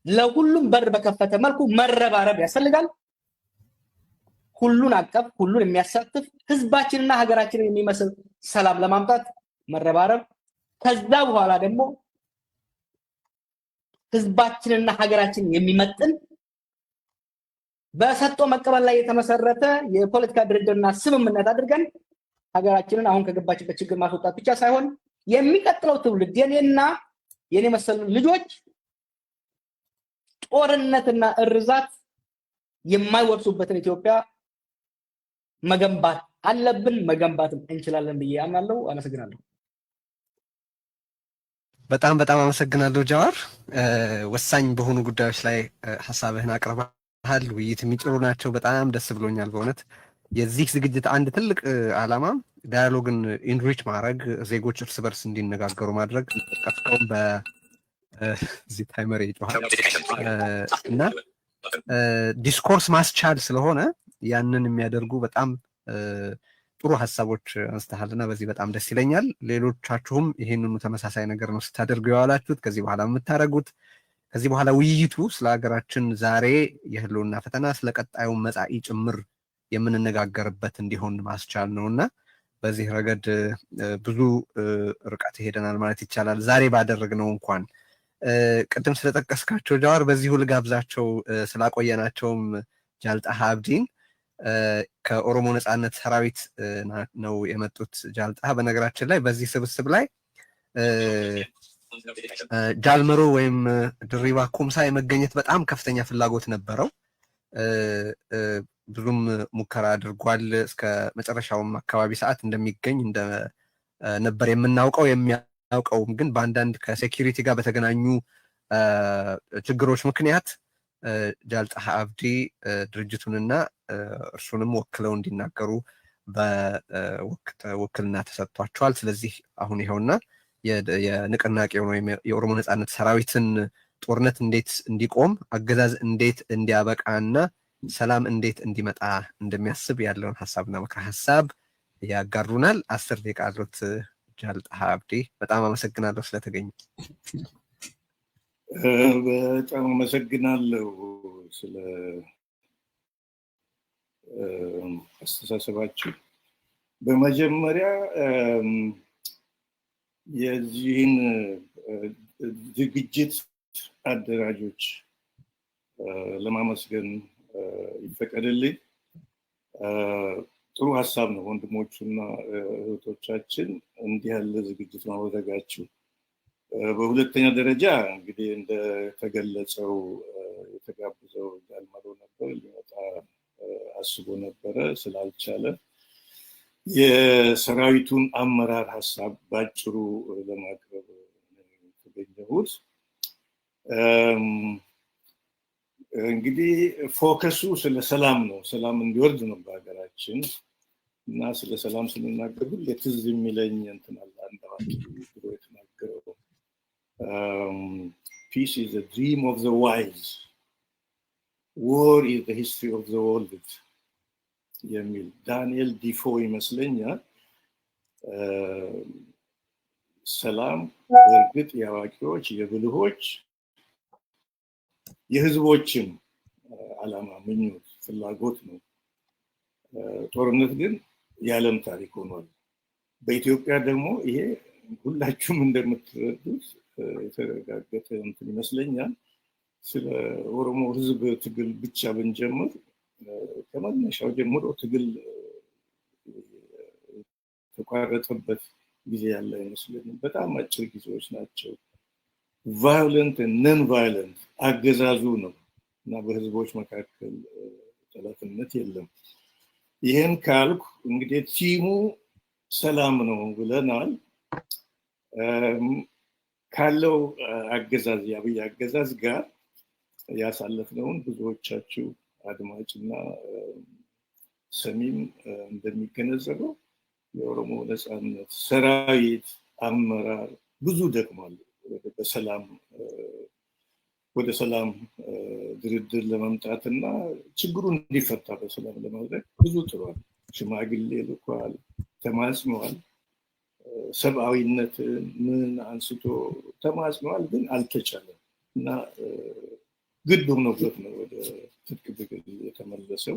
ለሁሉም በር በከፈተ መልኩ መረባረብ ያስፈልጋል። ሁሉን አቀፍ ሁሉን የሚያሳትፍ ህዝባችንና ሀገራችንን የሚመስል ሰላም ለማምጣት መረባረብ፣ ከዛ በኋላ ደግሞ ህዝባችንና ሀገራችንን የሚመጥን በሰጥቶ መቀበል ላይ የተመሰረተ የፖለቲካ ድርድርና ስምምነት አድርገን ሀገራችንን አሁን ከገባችበት ችግር ማስወጣት ብቻ ሳይሆን የሚቀጥለው ትውልድ የኔና የኔ መሰል ልጆች ጦርነትና እርዛት የማይወርሱበትን ኢትዮጵያ መገንባት አለብን፣ መገንባትም እንችላለን ብዬ አምናለሁ። አመሰግናለሁ። በጣም አመሰግናለሁ ጃዋር። ወሳኝ በሆኑ ጉዳዮች ላይ ሀሳብህን አቅርበሃል። ውይይት የሚጭሩ ናቸው። በጣም ደስ ብሎኛል በእውነት። የዚህ ዝግጅት አንድ ትልቅ ዓላማ ዳያሎግን ኢንሪች ማድረግ፣ ዜጎች እርስ በርስ እንዲነጋገሩ ማድረግ ቀጥታውን በዚህ ታይመር ይጮሃል እና ዲስኮርስ ማስቻል ስለሆነ ያንን የሚያደርጉ በጣም ጥሩ ሀሳቦች አንስተሃልና በዚህ በጣም ደስ ይለኛል። ሌሎቻችሁም ይሄንኑ ተመሳሳይ ነገር ነው ስታደርጉ የዋላችሁት፣ ከዚህ በኋላ የምታደርጉት። ከዚህ በኋላ ውይይቱ ስለ ሀገራችን ዛሬ የህልውና ፈተና፣ ስለ ቀጣዩ መጻኢ ጭምር የምንነጋገርበት እንዲሆን ማስቻል ነውና በዚህ ረገድ ብዙ ርቀት ሄደናል ማለት ይቻላል። ዛሬ ባደረግነው እንኳን ቅድም ስለጠቀስካቸው ጃዋር በዚሁ ልጋብዛቸው ስላቆየናቸውም ጃልጣሃ አብዲን ከኦሮሞ ነጻነት ሰራዊት ነው የመጡት። ጃልጣሃ በነገራችን ላይ በዚህ ስብስብ ላይ ጃልመሮ ወይም ድሪባ ኩምሳ የመገኘት በጣም ከፍተኛ ፍላጎት ነበረው። ብዙም ሙከራ አድርጓል። እስከ መጨረሻውም አካባቢ ሰዓት እንደሚገኝ ነበር የምናውቀው። የሚያውቀውም ግን በአንዳንድ ከሴኪሪቲ ጋር በተገናኙ ችግሮች ምክንያት ጃልጣሃ አብዲ ድርጅቱንና እርሱንም ወክለው እንዲናገሩ በውክልና ተሰጥቷቸዋል። ስለዚህ አሁን ይኸውና የንቅናቄውን ወይም የኦሮሞ ነጻነት ሰራዊትን ጦርነት እንዴት እንዲቆም፣ አገዛዝ እንዴት እንዲያበቃና ሰላም እንዴት እንዲመጣ እንደሚያስብ ያለውን ሀሳብና ምክረ ሀሳብ ያጋሩናል። 10 ደቂቃ አሉት ጃልጣሃ አብዲ። በጣም አመሰግናለሁ ስለተገኘ። በጣም አመሰግናለሁ ስለ አስተሳሰባችሁ። በመጀመሪያ የዚህን ዝግጅት አደራጆች ለማመስገን ይፈቀድልኝ። ጥሩ ሀሳብ ነው ወንድሞቹና እህቶቻችን እንዲህ ያለ ዝግጅት ማድረጋችሁ። በሁለተኛ ደረጃ እንግዲህ እንደተገለጸው የተጋበዘው ጃልመሮ ነበር፣ ሊመጣ አስቦ ነበረ ስላልቻለ የሰራዊቱን አመራር ሀሳብ ባጭሩ ለማቅረብ የተገኘሁት። እንግዲህ ፎከሱ ስለ ሰላም ነው፣ ሰላም እንዲወርድ ነው በሀገራችን። እና ስለ ሰላም ስንናገር ሁሌ ትዝ የሚለኝ እንትን አለ፣ አንድ አዋቂ ብሎ የተናገረው peace is the dream of the wise, war is the history of the world የሚል ዳንኤል ዲፎ ይመስለኛል። ሰላም በእርግጥ የአዋቂዎች የብልሆች የህዝቦችም ዓላማ፣ ምኞት፣ ፍላጎት ነው። ጦርነት ግን የዓለም ታሪክ ሆኗል። በኢትዮጵያ ደግሞ ይሄ ሁላችሁም እንደምትረዱት የተረጋገጠ እንትን ይመስለኛል። ስለ ኦሮሞ ህዝብ ትግል ብቻ ብንጀምር ከመነሻው ጀምሮ ትግል ተቋረጠበት ጊዜ ያለ አይመስለኝም። በጣም አጭር ጊዜዎች ናቸው። ቫዮለንት ነን ቫዮለንት አገዛዙ ነው እና በህዝቦች መካከል ጠላትነት የለም። ይህን ካልኩ እንግዲህ ቲሙ ሰላም ነው ብለናል። ካለው አገዛዝ የአብይ አገዛዝ ጋር ያሳለፍነውን ብዙዎቻችሁ አድማጭና ሰሚም እንደሚገነዘበው የኦሮሞ ነጻነት ሰራዊት አመራር ብዙ ደክሟል። ወደ ሰላም ድርድር ለመምጣትና ችግሩን እንዲፈታ በሰላም ለማድረግ ብዙ ጥሯል። ሽማግሌ ልኳል፣ ተማጽኗል። ሰብአዊነት ምን አንስቶ ተማጽኗል፣ ግን አልተቻለም እና ግድ ሆኖበት ነው ወደ ትጥቅ ትግል የተመለሰው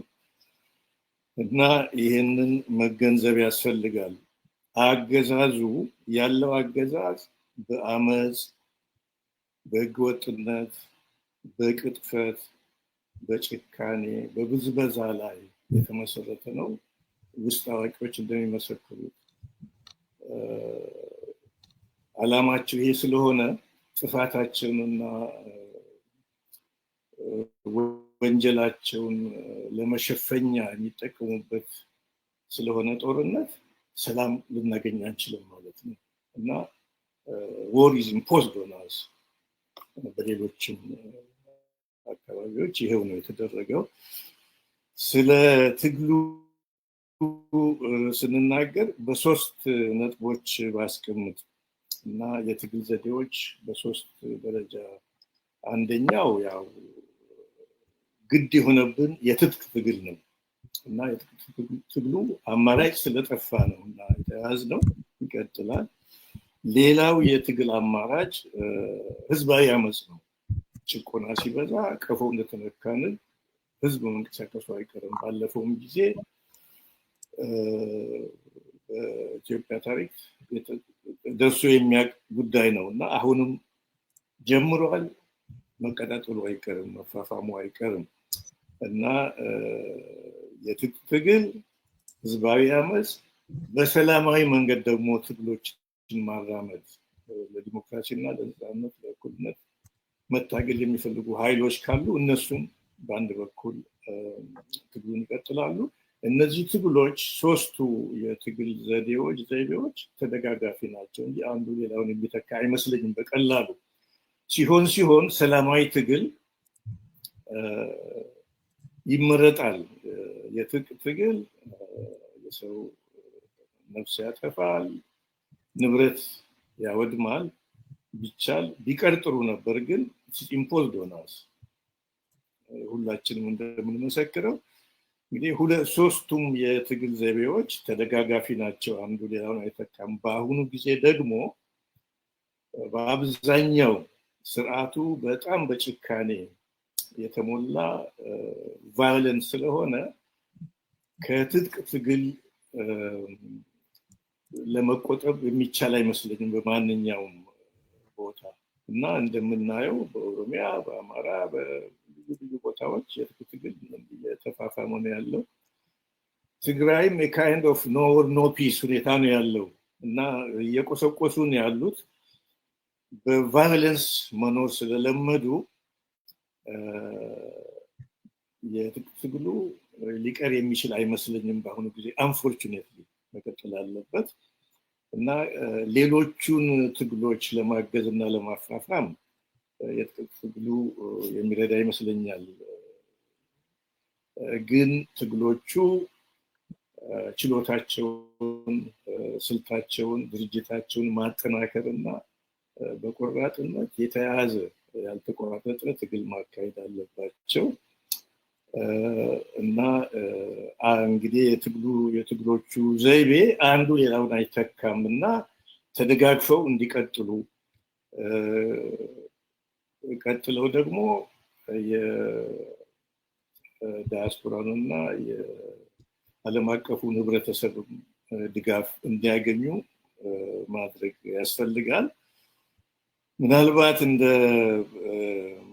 እና ይህንን መገንዘብ ያስፈልጋል። አገዛዙ ያለው አገዛዝ በአመፅ፣ በህገወጥነት፣ በቅጥፈት፣ በጭካኔ፣ በብዝበዛ ላይ የተመሰረተ ነው። ውስጥ አዋቂዎች እንደሚመሰክሩት ዓላማቸው ይሄ ስለሆነ ጥፋታቸውንና ወንጀላቸውን ለመሸፈኛ የሚጠቀሙበት ስለሆነ ጦርነት ሰላም ልናገኝ አንችልም ማለት ነው እና war is imposed on us። በሌሎችም አካባቢዎች ይሄው ነው የተደረገው። ስለ ትግሉ ስንናገር በሶስት ነጥቦች ባስቀምጥ እና የትግል ዘዴዎች በሶስት ደረጃ፣ አንደኛው ያው ግድ የሆነብን የትጥቅ ትግል ነው እና የትጥቅ ትግሉ አማራጭ ስለጠፋ ነው እና የተያዝነው ይቀጥላል። ሌላው የትግል አማራጭ ህዝባዊ አመጽ ነው። ጭቆና ሲበዛ ቀፎ እንደተነካንን ህዝብ መንቀሳቀሱ አይቀርም። ባለፈውም ጊዜ በኢትዮጵያ ታሪክ ደርሶ የሚያውቅ ጉዳይ ነው እና አሁንም ጀምሯል። መቀጣጠሉ አይቀርም፣ መፋፋሙ አይቀርም እና የትጥቅ ትግል፣ ህዝባዊ አመጽ፣ በሰላማዊ መንገድ ደግሞ ትግሎችን ማራመድ፣ ለዲሞክራሲና ለነጻነት ለእኩልነት መታገል የሚፈልጉ ኃይሎች ካሉ እነሱም በአንድ በኩል ትግሉን ይቀጥላሉ። እነዚህ ትግሎች ሶስቱ የትግል ዘይቤዎች ተደጋጋፊ ናቸው እንጂ አንዱ ሌላውን የሚተካ አይመስለኝም። በቀላሉ ሲሆን ሰላማዊ ትግል ይመረጣል። የትጥቅ ትግል የሰው ነፍስ ያጠፋል፣ ንብረት ያወድማል። ቢቻል ቢቀር ጥሩ ነበር፣ ግን ኢምፖዝድ ሆናስ ሁላችንም እንደምንመሰክረው እንግዲህ ሶስቱም የትግል ዘይቤዎች ተደጋጋፊ ናቸው፣ አንዱ ሌላውን አይተካም። በአሁኑ ጊዜ ደግሞ በአብዛኛው ስርዓቱ በጣም በጭካኔ የተሞላ ቫዮለንስ ስለሆነ ከትጥቅ ትግል ለመቆጠብ የሚቻል አይመስለኝም በማንኛውም ቦታ እና እንደምናየው በኦሮሚያ፣ በአማራ፣ በልዩ ቦታዎች የትጥቅ ትግል የተፋፋመ ነው ያለው። ትግራይም የካይንድ ኦፍ ኖ ፒስ ሁኔታ ነው ያለው እና እየቆሰቆሱ ነው ያሉት። በቫዮለንስ መኖር ስለለመዱ የትጥቅ ትግሉ ሊቀር የሚችል አይመስለኝም በአሁኑ ጊዜ። አንፎርቹኔትሊ መቀጠል አለበት እና ሌሎቹን ትግሎች ለማገዝ እና ለማፋፋም የትጥቅ ትግሉ የሚረዳ ይመስለኛል። ግን ትግሎቹ ችሎታቸውን፣ ስልታቸውን፣ ድርጅታቸውን ማጠናከር እና በቆራጥነት የተያዘ ያልተቆራረጠ ትግል ማካሄድ አለባቸው እና እንግዲህ የትግሎቹ ዘይቤ አንዱ ሌላውን አይተካም እና ተደጋግፈው እንዲቀጥሉ ቀጥለው ደግሞ የዳያስፖራንና የዓለም አቀፉን ህብረተሰብ ድጋፍ እንዲያገኙ ማድረግ ያስፈልጋል። ምናልባት እንደ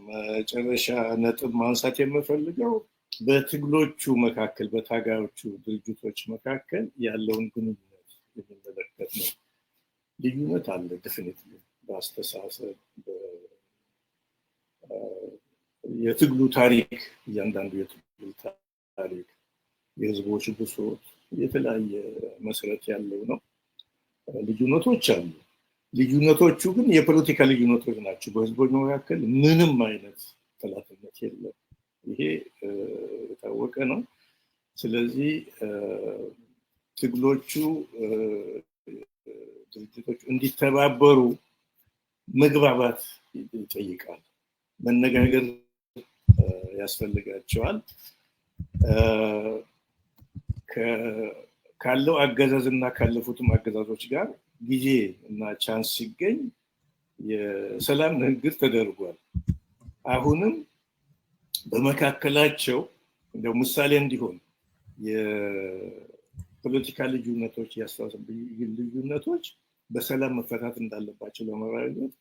መጨረሻ ነጥብ ማንሳት የምፈልገው በትግሎቹ መካከል በታጋዮቹ ድርጅቶች መካከል ያለውን ግንኙነት የሚመለከት ነው። ልዩነት አለ ዴፊኒትሊ በአስተሳሰብ የትግሉ ታሪክ፣ እያንዳንዱ የትግሉ ታሪክ የህዝቦች ብሶት የተለያየ መሰረት ያለው ነው። ልዩነቶች አሉ። ልዩነቶቹ ግን የፖለቲካ ልዩነቶች ናቸው። በህዝቦች መካከል ምንም አይነት ጠላትነት የለም። ይሄ የታወቀ ነው። ስለዚህ ትግሎቹ ድርጅቶቹ እንዲተባበሩ መግባባት ይጠይቃል፣ መነጋገር ያስፈልጋቸዋል። ካለው አገዛዝና ካለፉትም አገዛዞች ጋር ጊዜ እና ቻንስ ሲገኝ የሰላም ንግግር ተደርጓል። አሁንም በመካከላቸው እንደው ምሳሌ እንዲሆን የፖለቲካ ልዩነቶች፣ የአስተሳሰብ ልዩነቶች በሰላም መፈታት እንዳለባቸው ለመረጋገጥ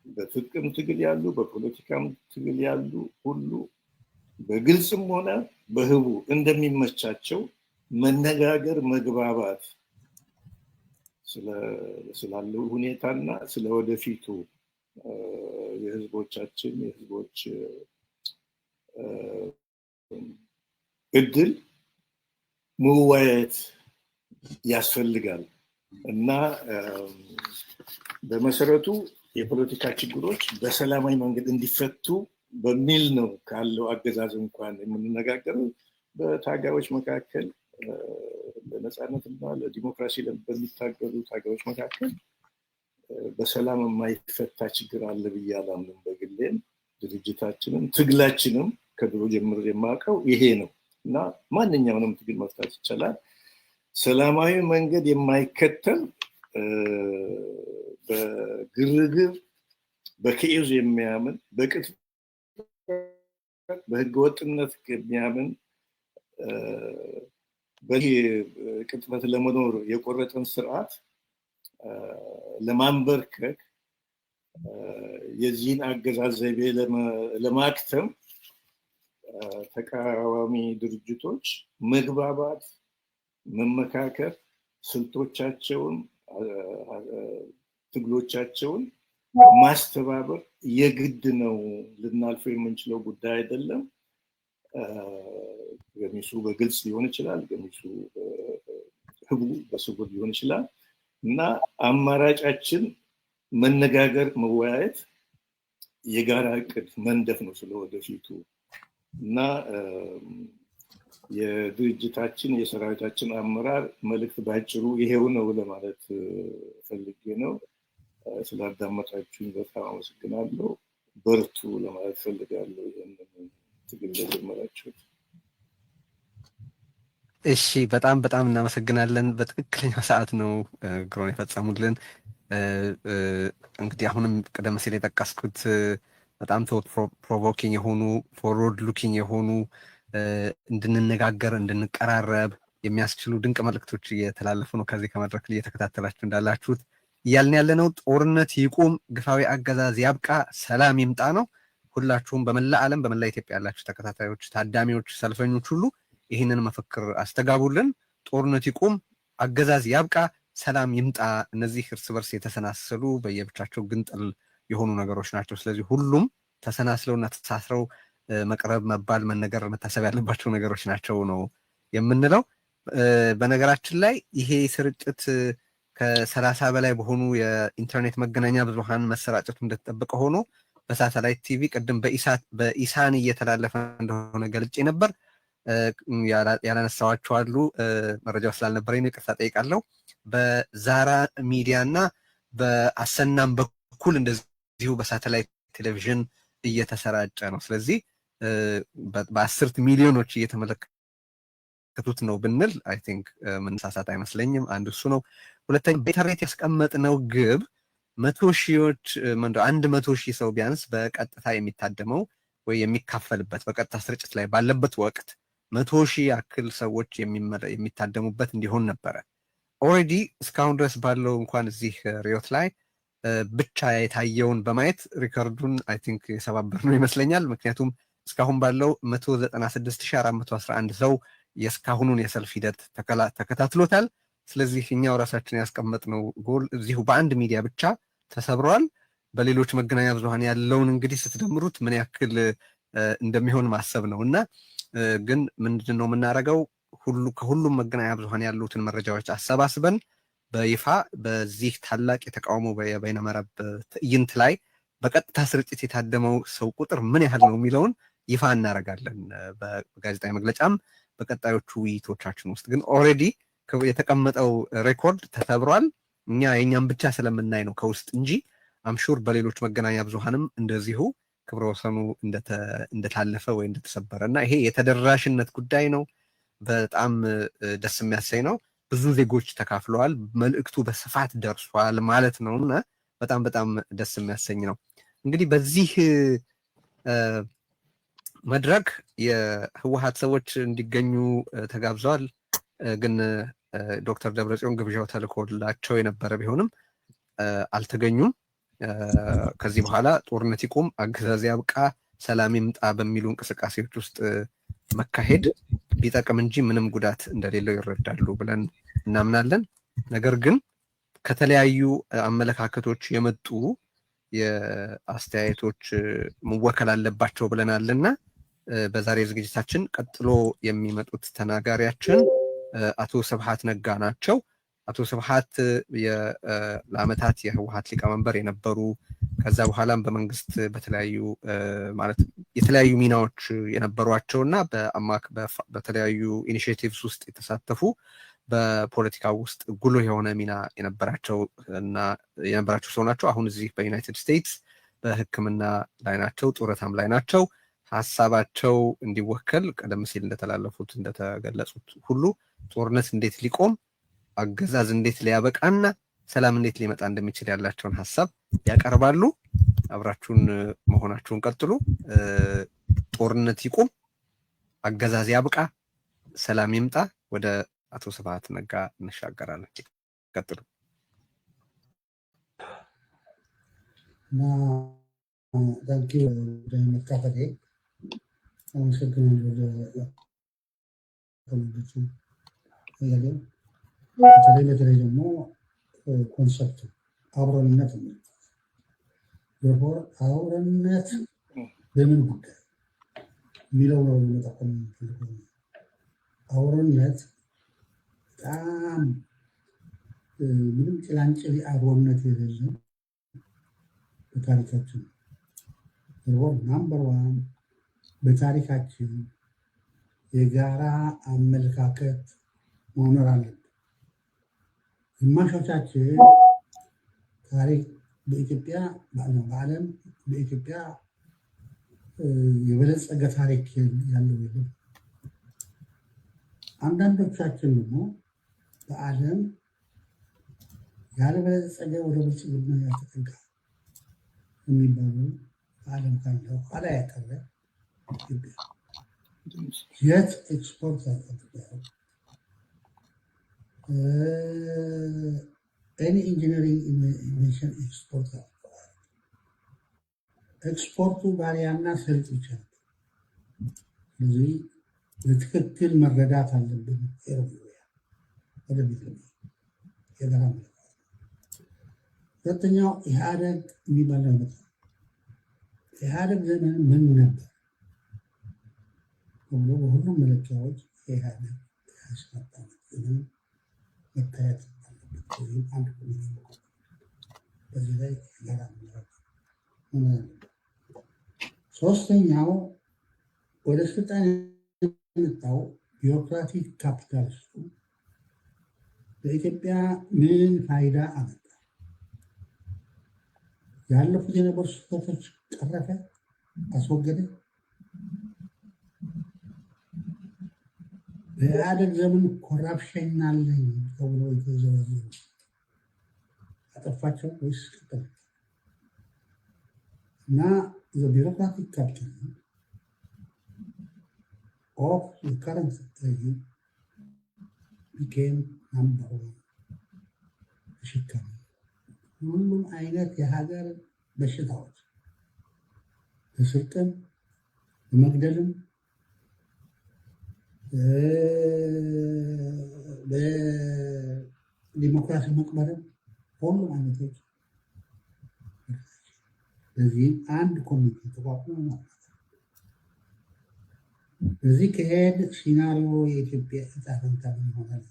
በትጥቅም ትግል ያሉ በፖለቲካም ትግል ያሉ ሁሉ በግልጽም ሆነ በህቡ እንደሚመቻቸው መነጋገር፣ መግባባት ስላለው ሁኔታና ስለወደፊቱ የህዝቦቻችን የህዝቦች እድል መወያየት ያስፈልጋል እና በመሰረቱ የፖለቲካ ችግሮች በሰላማዊ መንገድ እንዲፈቱ በሚል ነው ካለው አገዛዝ እንኳን የምንነጋገረው። በታጋዮች መካከል ለነፃነትና ለዲሞክራሲ በሚታገሉ ታጋዮች መካከል በሰላም የማይፈታ ችግር አለ ብዬ አላምንም። በግሌም ድርጅታችንም ትግላችንም ከድሮ ጀምሮ የማውቀው ይሄ ነው እና ማንኛውንም ትግል መፍታት ይቻላል። ሰላማዊ መንገድ የማይከተል በግርግር በኬዝ የሚያምን በህገወጥነት የሚያምን በቅጥፈት ለመኖር የቆረጠን ስርዓት ለማንበርከክ የዚህን አገዛዝ ዘይቤ ለማክተም ተቃዋሚ ድርጅቶች መግባባት፣ መመካከር፣ ስልቶቻቸውን፣ ትግሎቻቸውን ማስተባበር የግድ ነው። ልናልፈው የምንችለው ጉዳይ አይደለም። ገሚሱ በግልጽ ሊሆን ይችላል፣ ገሚሱ ህቡ በስውር ሊሆን ይችላል እና አማራጫችን መነጋገር፣ መወያየት፣ የጋራ እቅድ መንደፍ ነው ስለወደፊቱ እና የድርጅታችን የሰራዊታችን አመራር መልእክት ባጭሩ ይሄው ነው ለማለት ፈልጌ ነው። ስላዳመጣችሁኝ በጣም አመሰግናለሁ። በርቱ ለማለት ፈልጋለሁ። ይሄንን ትግል ለጀመራችሁት። እሺ፣ በጣም በጣም እናመሰግናለን። በትክክለኛው ሰዓት ነው ግሮን የፈጸሙልን። እንግዲህ አሁንም ቀደም ሲል የጠቀስኩት በጣም ቶት ፕሮቮኪንግ የሆኑ ፎርወርድ ሉኪንግ የሆኑ እንድንነጋገር እንድንቀራረብ የሚያስችሉ ድንቅ መልእክቶች እየተላለፉ ነው። ከዚህ ከመድረክ እየተከታተላችሁ እንዳላችሁት እያልን ያለነው ጦርነት ይቁም፣ ግፋዊ አገዛዝ ያብቃ፣ ሰላም ይምጣ ነው። ሁላችሁም በመላ ዓለም በመላ ኢትዮጵያ ያላችሁ ተከታታዮች፣ ታዳሚዎች፣ ሰልፈኞች ሁሉ ይህንን መፈክር አስተጋቡልን። ጦርነት ይቁም፣ አገዛዝ ያብቃ፣ ሰላም ይምጣ። እነዚህ እርስ በርስ የተሰናሰሉ በየብቻቸው ግንጥል የሆኑ ነገሮች ናቸው። ስለዚህ ሁሉም ተሰናስለውና ተሳስረው መቅረብ፣ መባል፣ መነገር፣ መታሰብ ያለባቸው ነገሮች ናቸው ነው የምንለው። በነገራችን ላይ ይሄ ስርጭት ከ30 በላይ በሆኑ የኢንተርኔት መገናኛ ብዙሃን መሰራጨቱ እንደተጠበቀ ሆኖ በሳተላይት ቲቪ ቅድም በኢሳን እየተላለፈ እንደሆነ ገልጬ ነበር። ያላነሳዋቸው አሉ። መረጃው ስላልነበረኝ ይቅርታ ጠይቃለሁ። በዛራ ሚዲያ እና በአሰናም በኩል እንደዚሁ በሳተላይት ቴሌቪዥን እየተሰራጨ ነው። ስለዚህ በ10 ሚሊዮኖች እየተመለከቱት ነው ብንል አይ ቲንክ መነሳሳት አይመስለኝም። አንድ እሱ ነው። ሁለተኛ በኢንተርኔት ያስቀመጥነው ግብ 100 ሺህ ሰው ቢያንስ በቀጥታ የሚታደመው ወይ የሚካፈልበት በቀጥታ ስርጭት ላይ ባለበት ወቅት 100 ሺህ ያክል ሰዎች የሚታደሙበት እንዲሆን ነበረ። ኦልሬዲ እስካሁን ድረስ ባለው እንኳን እዚህ ሪዮት ላይ ብቻ የታየውን በማየት ሪከርዱን አይ ቲንክ የሰባበር ነው ይመስለኛል። ምክንያቱም እስካሁን ባለው 196411 ሰው የእስካሁኑን የሰልፍ ሂደት ተከታትሎታል። ስለዚህ እኛው ራሳችን ያስቀመጥነው ጎል እዚሁ በአንድ ሚዲያ ብቻ ተሰብሯል። በሌሎች መገናኛ ብዙሃን ያለውን እንግዲህ ስትደምሩት ምን ያክል እንደሚሆን ማሰብ ነው እና ግን ምንድን ነው የምናደርገው? ከሁሉም መገናኛ ብዙሃን ያሉትን መረጃዎች አሰባስበን በይፋ በዚህ ታላቅ የተቃውሞ የበይነመረብ ትዕይንት ላይ በቀጥታ ስርጭት የታደመው ሰው ቁጥር ምን ያህል ነው የሚለውን ይፋ እናደርጋለን በጋዜጣዊ መግለጫም በቀጣዮቹ ውይይቶቻችን ውስጥ። ግን ኦልሬዲ የተቀመጠው ሬኮርድ ተሰብሯል። እኛ የኛም ብቻ ስለምናይ ነው ከውስጥ እንጂ አምሹር በሌሎች መገናኛ ብዙሃንም እንደዚሁ ክብረ ወሰኑ እንደታለፈ ወይ እንደተሰበረ እና ይሄ የተደራሽነት ጉዳይ ነው። በጣም ደስ የሚያሰኝ ነው። ብዙ ዜጎች ተካፍለዋል። መልእክቱ በስፋት ደርሷል ማለት ነው እና በጣም በጣም ደስ የሚያሰኝ ነው። እንግዲህ በዚህ መድረክ የህወሓት ሰዎች እንዲገኙ ተጋብዘዋል። ግን ዶክተር ደብረጽዮን ግብዣው ተልኮላቸው የነበረ ቢሆንም አልተገኙም። ከዚህ በኋላ ጦርነት ይቁም፣ አገዛዝ ያብቃ፣ ሰላም ይምጣ በሚሉ እንቅስቃሴዎች ውስጥ መካሄድ ቢጠቅም እንጂ ምንም ጉዳት እንደሌለው ይረዳሉ ብለን እናምናለን። ነገር ግን ከተለያዩ አመለካከቶች የመጡ የአስተያየቶች መወከል አለባቸው ብለናልና በዛሬ ዝግጅታችን ቀጥሎ የሚመጡት ተናጋሪያችን አቶ ስብሐት ነጋ ናቸው። አቶ ስብሐት ለዓመታት የህወሓት ሊቀመንበር የነበሩ ከዛ በኋላም በመንግስት በተለያዩ ማለት የተለያዩ ሚናዎች የነበሯቸውና በተለያዩ ኢኒሺዬቲቭስ ውስጥ የተሳተፉ በፖለቲካ ውስጥ ጉልህ የሆነ ሚና የነበራቸው ሰው ናቸው። አሁን እዚህ በዩናይትድ ስቴትስ በሕክምና ላይ ናቸው፣ ጡረታም ላይ ናቸው። ሀሳባቸው እንዲወከል ቀደም ሲል እንደተላለፉት እንደተገለጹት ሁሉ ጦርነት እንዴት ሊቆም፣ አገዛዝ እንዴት ሊያበቃና ሰላም እንዴት ሊመጣ እንደሚችል ያላቸውን ሀሳብ ያቀርባሉ። አብራችሁን መሆናችሁን ቀጥሉ። ጦርነት ይቁም፣ አገዛዝ ያብቃ፣ ሰላም ይምጣ። ወደ አቶ ስብሐት ነጋ እንሻገራለን። ቀጥሉ። ዳንኪ መካፈሌ አመሰግናለሁ። በተለይ ደግሞ ኮንሰፕት አብሮነት አብሮነት በምን ጉዳይ የሚለው ነው መጠቆም የምፈልገው። አብሮነት በጣም ምንም ጭላንጭል አብሮነት የሌለው በታሪካችን ናምበር ዋን በታሪካችን የጋራ አመለካከት መኖር አለብን። ግማሾቻችን ታሪክ በኢትዮጵያ በዓለም በኢትዮጵያ የበለጸገ ታሪክ ያለው የለም። አንዳንዶቻችን ደግሞ በዓለም ያልበለጸገ ወደ ብልጽግና ያልተጠጋ የሚባሉ በዓለም ካለው ኋላ ያቀረ ኢትዮጵያ የት ኤክስፖርት ያደርጋል ኤኒ ኢንጂነሪንግ ኢንቬንሽን ኤክስፖርት ያደርጋል። ኤክስፖርቱ ባሪያና ሰልጥ ይችላል። ስለዚህ በትክክል መረዳት አለብን። ወደ ቤት የጋራ ሁለተኛው ኢህአደግ የሚባል ነው። ኢህአደግ ዘመን ምን ነበር ተብሎ በሁሉም መለኪያዎች ኢህአደግ ዘመን መታየት አለበት። ወይም አንድ በዚህ ላይ ጋራ ሶስተኛው ወደ ስልጣን የመጣው ቢሮክራቲክ ካፒታሊስቱ በኢትዮጵያ ምን ፋይዳ አመጣ? ያለፉት የነበሩ ስህተቶች ቀረፈ፣ አስወገደ? በኢህአደግ ዘመን ኮራፕሽን አለኝ ተብሎ የተዘረዘሩ አጠፋቸው ወይስ ቀጠለ? እና ቢሮክራቲክ ካፒታል of the current regime became number one ተሸካሚ ሁሉም አይነት የሀገር በሽታዎች በስልጣን በመግደልም በዲሞክራሲ መቅበርም ሁሉም አይነቶች በዚህም አንድ ኮሚቴ ተቋቁሞ ማለት በዚህ ከሄድ ሲናሪዮ የኢትዮጵያ ዕጣ ፈንታ ይሆናል።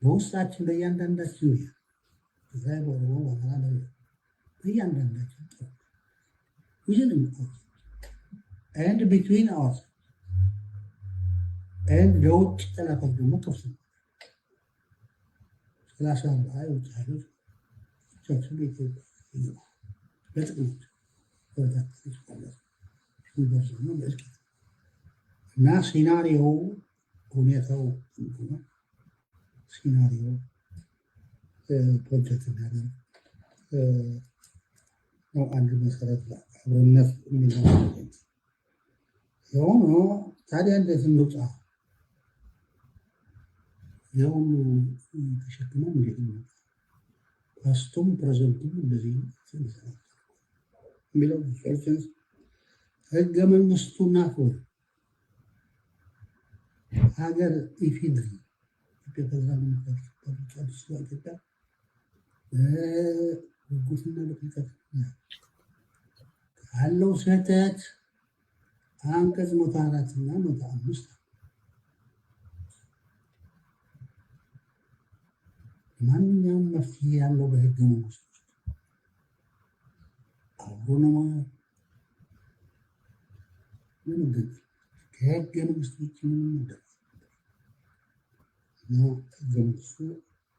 በውስጣችን በእያንዳንዳችን እዛ በኦሮሞ በአማራ በእያንዳንዳችን within us and between us and ለውጭ ጠላቶች ደግሞ ክፍት ነው። 30 የውጭ ኃይሎች ቻችን በኢትዮጵያ ለጥቅሞች በታች እና ሲናሪዮ ሁኔታው ሲናሪዮ ፕሮጀክት እናደርግ ነው። አንድ መሰረት አብሮነት የሚለው የሆነ ታዲያ እንዴት እንውጣ? የሁሉ ተሸክመን እንዴት እንውጣ? ፓስቱም ፕሬዘንቱም እንደዚህ የሚለው ሶልቸንስ ህገ መንግስቱና ፎር ሀገር ኢፊድሪ ኢትዮጵያ ፌደራል ኢትዮጵያ ጉጉትና ለቅልቀት ካለው ስህተት አንቀጽ 104 እና 105 ማንኛውም መፍትሄ ያለው በህገ መንግስቱ ውስጥ አሁን ምን ግን ከህገ መንግስቱ ውጭ ምንም ነገር ነው። ህገ መንግስቱ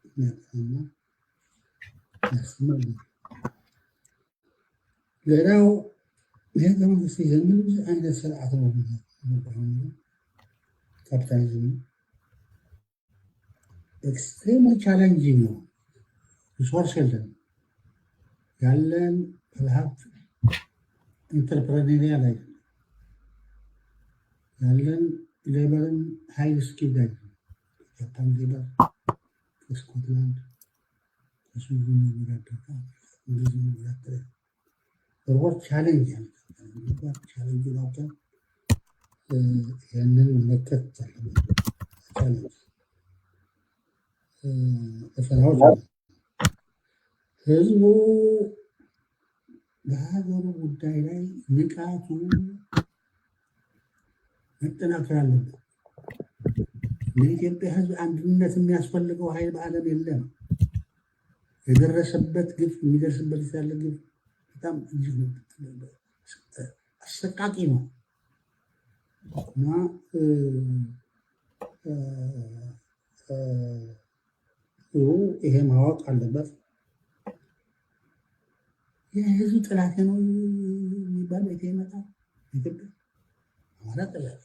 የሚያጠና ያስመር ሌላው የህገ መንግስት የምን አይነት ስርዓት ነው? ካፒታሊዝም ኤክስትሪም ቻሌንጂንግ ነው። ሪሶርስ የለም። ያለን ሀብት ኢንተርፕረኔሪያ ላይ ያለን ሌበርን ሀይል ስኪል ላይ ጃፓን ሌበር ከስኮትላንድ ከስዊድን የሚራደጋ እንደዚህ የሚራደረ ወርክ ቻሌንጅ ያለ ቻሌንጅ ናውቀን ያንን መለከት ቻሌንጅ ፈተናዎች ህዝቡ በሀገሩ ጉዳይ ላይ ንቃቱ መጠናከር አለበት። ለኢትዮጵያ ህዝብ አንድነት የሚያስፈልገው ኃይል በዓለም የለም። የደረሰበት ግፍ የሚደርስበት ያለ ግፍ በጣም እጅግ አሰቃቂ ነው እና ይሄ ማወቅ አለበት። የህዝብ ጥላት ነው የሚባል ቤት ይመጣል። ኢትዮጵያ አማራ ጥላት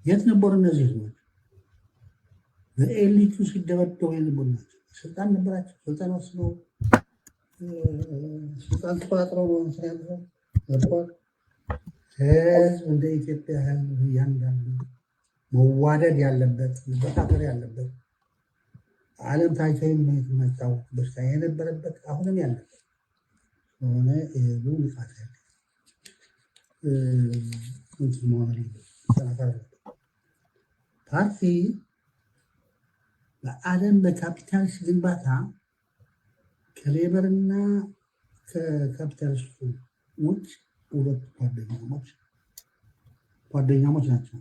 የት ነበሩ እነዚህ ህዝቦች? በኤሊቱ ሲደበደቡ የነበሩ ናቸው። ስልጣን ነበራቸው። ስልጣን ወስነው ስልጣን ተቆጣጥረው ነው ያለው። ህዝብ እንደ ኢትዮጵያ ህዝብ እያንዳንዱ መዋደድ ያለበት መፈቃቀር ያለበት ዓለም ታይቶ የማይታወቅ በሽታ የነበረበት አሁንም ያለበት ሆነ ይሄዱ ንቃት ያለ ፓርቲ በዓለም በካፒታሊስት ግንባታ ከሌበርና ከካፒታሊስቱ ውጭ ሁለት ጓደኛሞች ናቸው።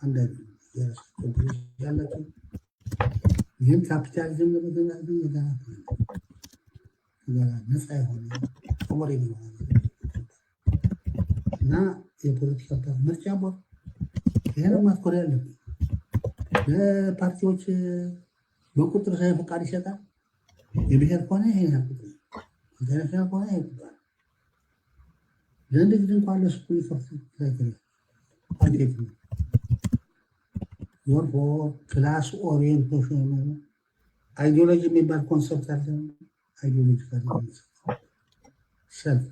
አንድ ያላቸው ይህም ካፒታሊዝም ነፃ የሆነ ወሬ እና የፖለቲካ ምርጫ ቦርድ ይሄን ማስኮር ያለብን ለፓርቲዎች በቁጥር ሳይ ፈቃድ ይሰጣል። የብሔር ከሆነ ይሄ ቁጥር ኢንተርናሽናል ከሆነ ይሄ ቁጥር ለንግድ እንኳን ለስኩ ይከፍት አድርግ ወርፎ ክላስ ኦሪየንቴሽን አይዲዮሎጂ የሚባል ኮንሰፕት አለ። አይዲዮሎጂ ሰልፍ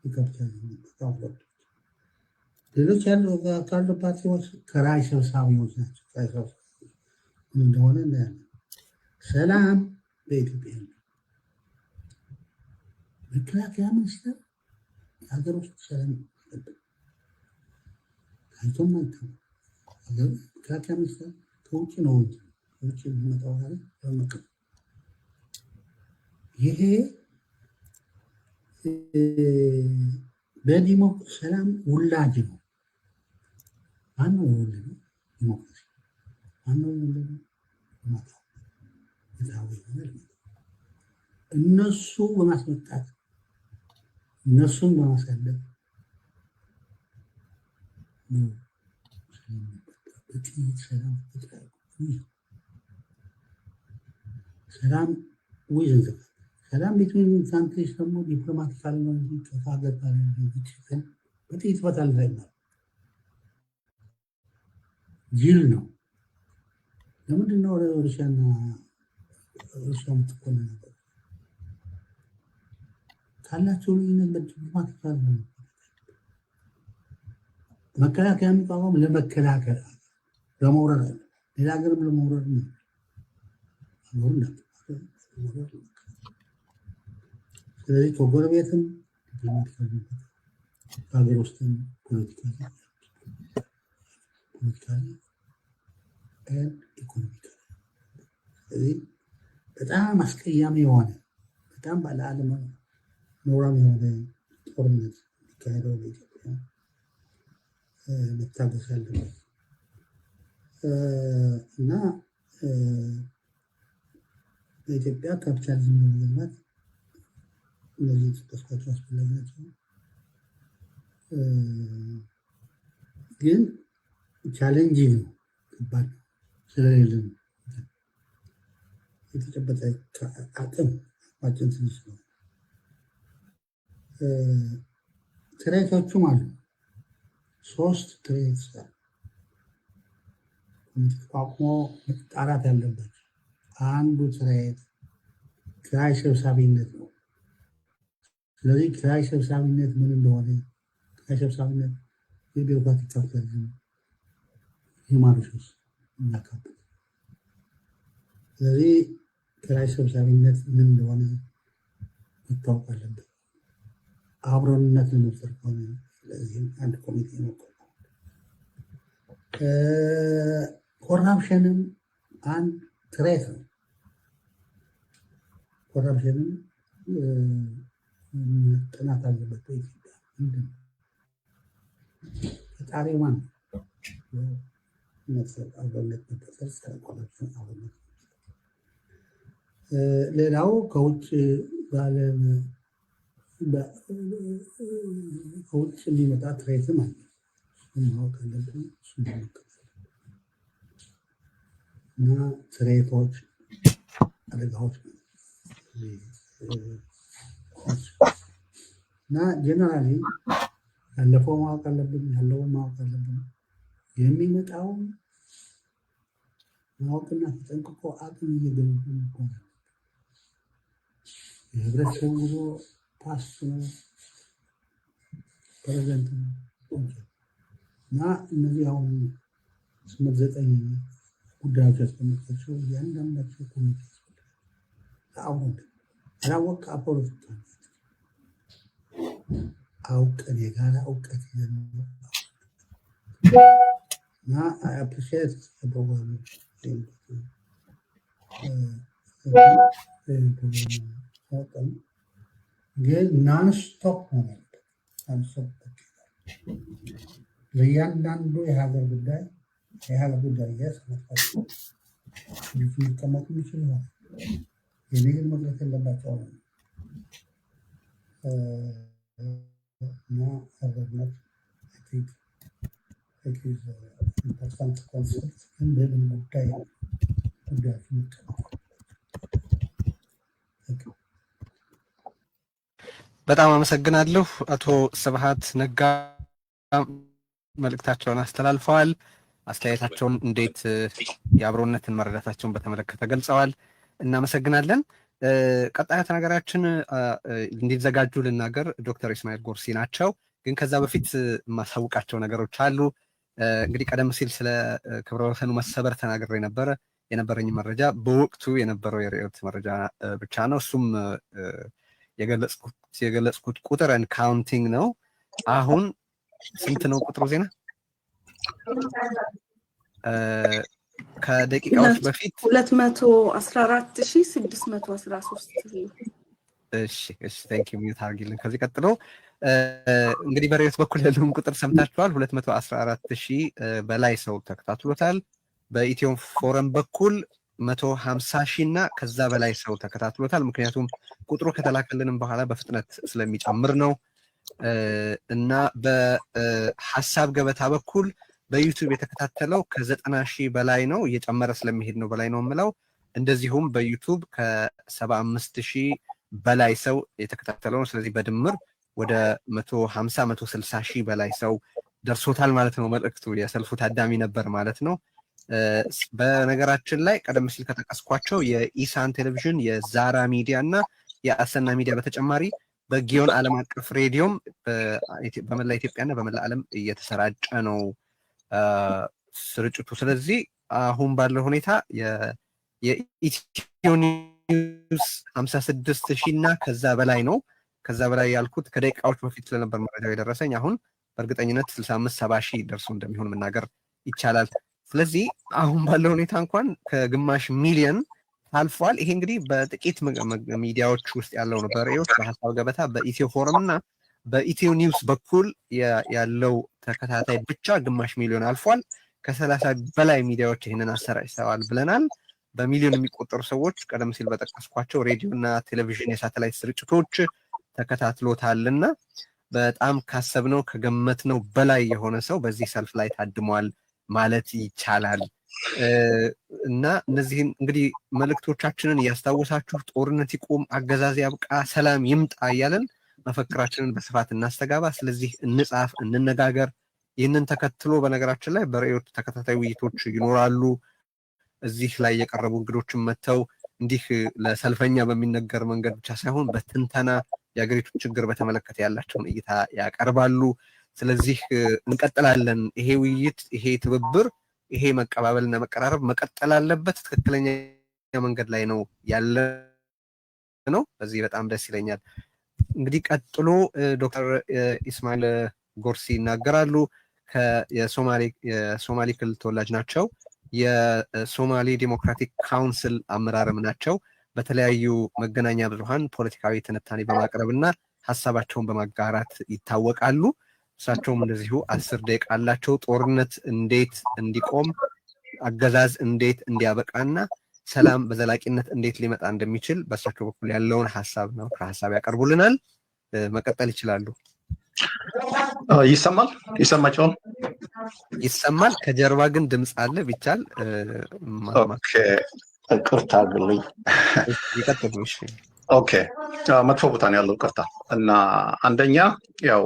ይከፍታል። ሌሎች ካሉ ፓርቲዎች ከራይ ሰብሳቢዎች ናቸው። እንደሆነ እናያለን። ሰላም በኢትዮጵያ መከላከያ ሚኒስቴር የሀገር ውስጥ ሰላም ታይቶም አይታወቅም። መከላከያ ሚኒስቴር ከውጭ ነው እንጂ ከውጭ የሚመጣው ለመቀበል ይሄ ሰላም ውላጅ ነው። ማነው የወለደው? ዲሞክራሲ ማነው የወለደው? ፍትሃዊ የሆነ እነሱ በማስመጣት እነሱን በማሳለፍ ነው በጥይት ሰላም ሰላም ወይዘን ሰላም ቢትዊን ካንትሪስ ደግሞ ዲፕሎማቲካል ነው እንጂ ከሀገር ጋር ግጭትን በጥይት ይፈታል አይባልም። ጅል ነው። ለምንድን ነው ሩሲያና የምትቆነ ነበር? ካላቸው ልዩነት በዲፕሎማቲካል ነው። መከላከያ የሚቋቋም ለመከላከል ለመውረር አለ። ሌላ ሀገርም ለመውረር ነው። ስለዚህ ከጎረቤትም ዲፕሎማቲካል በሀገር ውስጥም ፖለቲካሊ ኢኮኖሚካሊ ስለዚህ በጣም አስቀያሚ የሆነ በጣም ባለዓለም ኖራም የሆነ ጦርነት የሚካሄደው በኢትዮጵያ መታገስ ያለበት እና በኢትዮጵያ ካፒታሊዝም ለመገንባት እነዚህ የተጠቀስኳቸው አስፈላጊ ናቸው። ግን ቻሌንጅ ነው፣ ከባድ ነው። ስለሌለ ነው የተጨበጠ አቅማችን ትንሽ ነው። ትሬቶቹም አሉ። 3 ትሬት ተቋቁሞ መጣራት ያለበት አንዱ ትሬት ኪራይ ሰብሳቢነት ነው። ስለዚህ ኪራይ ሰብሳቢነት ምን እንደሆነ ኪራይ ሰብሳቢነት የቢሮክራቲክ ካፒታሊዝም ሂውማን ሪሶርስ እናካትት። ስለዚህ ኪራይ ሰብሳቢነት ምን እንደሆነ መታወቅ አለበት። አብሮነት ለመፍጠር ከሆነ ስለዚህም አንድ ኮሚቴ መቋቋም። ኮራፕሽንም አንድ ትሬት ነው። ኮራፕሽንም ጥናት አለበት። በኢትዮጵያ ምንድን ነው ፈጣሪ ማን ነው? አብሮነት መፈጠር ኮራፕሽን አብሮነት። ሌላው ከውጭ ከውጭ የሚመጣ ትሬትም አለ። ማወቅ አለብን። እና ትሬቶች አደጋዎች እና ጀነራሊ ያለፈው ማወቅ አለብን፣ ያለውን ማወቅ አለብን። የሚመጣው ማወቅና ተጠንቅቆ አቅም እየገነቡ ይሆናል። የህብረተሰብ ጉዞ ፓስት ነው፣ ፕሬዘንት ነው እና እነዚህ አሁን 8-9 ጉዳዮች ያስቀመጥኳቸው እያንዳንዳቸው ኮሚቴ አሁን አላወቅ ፖለቲካ አውቀን የጋራ እውቀት ይዘን እና አፕሪሺየት ፕሮግራሙ ግን ናንስቶፕ ነው ያለበት። ናንስቶፕ ለእያንዳንዱ የሀገር ጉዳይ ያስመጣቸው ሊቀመጡ የሚችል ነው። የንግድ መቅረት የለባቸው ነው እና ሀገርነት ኢምፖርታንት ኮንሰፕት ግን በምን ጉዳዮች የሚቀመጡ በጣም አመሰግናለሁ። አቶ ስብሃት ነጋ መልእክታቸውን አስተላልፈዋል። አስተያየታቸውን እንዴት የአብሮነትን መረዳታቸውን በተመለከተ ገልጸዋል። እናመሰግናለን። ቀጣዩ ተናጋሪያችን እንዲዘጋጁ ልናገር ዶክተር ኢስማኤል ጎርሲ ናቸው። ግን ከዛ በፊት የማሳውቃቸው ነገሮች አሉ። እንግዲህ ቀደም ሲል ስለ ክብረ ወሰኑ መሰበር ተናግሬ ነበረ። የነበረኝ መረጃ በወቅቱ የነበረው የርዕዮት መረጃ ብቻ ነው። እሱም የገለጽኩት ቁጥር ኤንድ ካውንቲንግ ነው። አሁን ስንት ነው ቁጥሩ? ዜና ከደቂቃዎች በፊት 214,613 እሺ ታንክ ዩ ሚዩት አድርጊልን። ከዚህ ቀጥሎ እንግዲህ በርዕዮት በኩል ያለውን ቁጥር ሰምታችኋል። 214,000 በላይ ሰው ተከታትሎታል። በኢትዮ ፎረም በኩል 150 ሺህ እና ከዛ በላይ ሰው ተከታትሎታል። ምክንያቱም ቁጥሩ ከተላከልንም በኋላ በፍጥነት ስለሚጨምር ነው። እና በሐሳብ ገበታ በኩል በዩቲዩብ የተከታተለው ከ90 ሺህ በላይ ነው። እየጨመረ ስለሚሄድ ነው በላይ ነው የምለው። እንደዚሁም በዩቲዩብ ከ75 ሺህ በላይ ሰው የተከታተለው ነው። ስለዚህ በድምር ወደ 150-160 ሺህ በላይ ሰው ደርሶታል ማለት ነው። መልእክቱ የሰልፉ ታዳሚ ነበር ማለት ነው። በነገራችን ላይ ቀደም ሲል ከጠቀስኳቸው የኢሳን ቴሌቪዥን፣ የዛራ ሚዲያ እና የአሰና ሚዲያ በተጨማሪ በጊዮን ዓለም አቀፍ ሬዲዮም በመላ ኢትዮጵያና በመላ ዓለም እየተሰራጨ ነው ስርጭቱ። ስለዚህ አሁን ባለው ሁኔታ የኢትዮ ኒውስ 56 ሺህ እና ከዛ በላይ ነው። ከዛ በላይ ያልኩት ከደቂቃዎች በፊት ስለነበር መረጃው የደረሰኝ። አሁን በእርግጠኝነት 65-70 ሺህ ደርሶ እንደሚሆን መናገር ይቻላል። ስለዚህ አሁን ባለው ሁኔታ እንኳን ከግማሽ ሚሊዮን አልፏል። ይሄ እንግዲህ በጥቂት ሚዲያዎች ውስጥ ያለው ነው። በሬዎች፣ በሐሳብ ገበታ፣ በኢትዮ ፎረም እና በኢትዮ ኒውስ በኩል ያለው ተከታታይ ብቻ ግማሽ ሚሊዮን አልፏል። ከ30 በላይ ሚዲያዎች ይህንን አሰራጭተዋል ብለናል። በሚሊዮን የሚቆጠሩ ሰዎች ቀደም ሲል በጠቀስኳቸው ሬዲዮ እና ቴሌቪዥን የሳተላይት ስርጭቶች ተከታትሎታልና በጣም ካሰብነው ከገመትነው በላይ የሆነ ሰው በዚህ ሰልፍ ላይ ታድሟል ማለት ይቻላል። እና እነዚህን እንግዲህ መልእክቶቻችንን እያስታወሳችሁ ጦርነት ይቁም፣ አገዛዝ ያብቃ፣ ሰላም ይምጣ እያለን መፈክራችንን በስፋት እናስተጋባ። ስለዚህ እንጻፍ፣ እንነጋገር። ይህንን ተከትሎ በነገራችን ላይ በርዕዮት ተከታታይ ውይይቶች ይኖራሉ። እዚህ ላይ የቀረቡ እንግዶችን መጥተው እንዲህ ለሰልፈኛ በሚነገር መንገድ ብቻ ሳይሆን በትንተና የሀገሪቱ ችግር በተመለከተ ያላቸውን እይታ ያቀርባሉ። ስለዚህ እንቀጥላለን። ይሄ ውይይት፣ ይሄ ትብብር፣ ይሄ መቀባበልና መቀራረብ መቀጠል አለበት። ትክክለኛ መንገድ ላይ ነው ያለ ነው። በዚህ በጣም ደስ ይለኛል። እንግዲህ ቀጥሎ ዶክተር ኢስማኤል ጎርሲ ይናገራሉ። የሶማሌ ክልል ተወላጅ ናቸው። የሶማሌ ዲሞክራቲክ ካውንስል አመራርም ናቸው። በተለያዩ መገናኛ ብዙሃን ፖለቲካዊ ትንታኔ በማቅረብና ሀሳባቸውን በማጋራት ይታወቃሉ። እሳቸውም እንደዚሁ 10 ደቂቃ አላቸው። ጦርነት እንዴት እንዲቆም፣ አገዛዝ እንዴት እንዲያበቃና ሰላም በዘላቂነት እንዴት ሊመጣ እንደሚችል በእሳቸው በኩል ያለውን ሀሳብ ነው ከሀሳብ ያቀርቡልናል። መቀጠል ይችላሉ። ይሰማቸዋል? ይሰማል። ከጀርባ ግን ድምፅ አለ። ቢቻል ቅርታ አድርጉልኝ። ይቀጥሉ። እሺ። ኦኬ፣ መጥፎ ቦታ ነው ያለው። ቅርታ እና አንደኛ ያው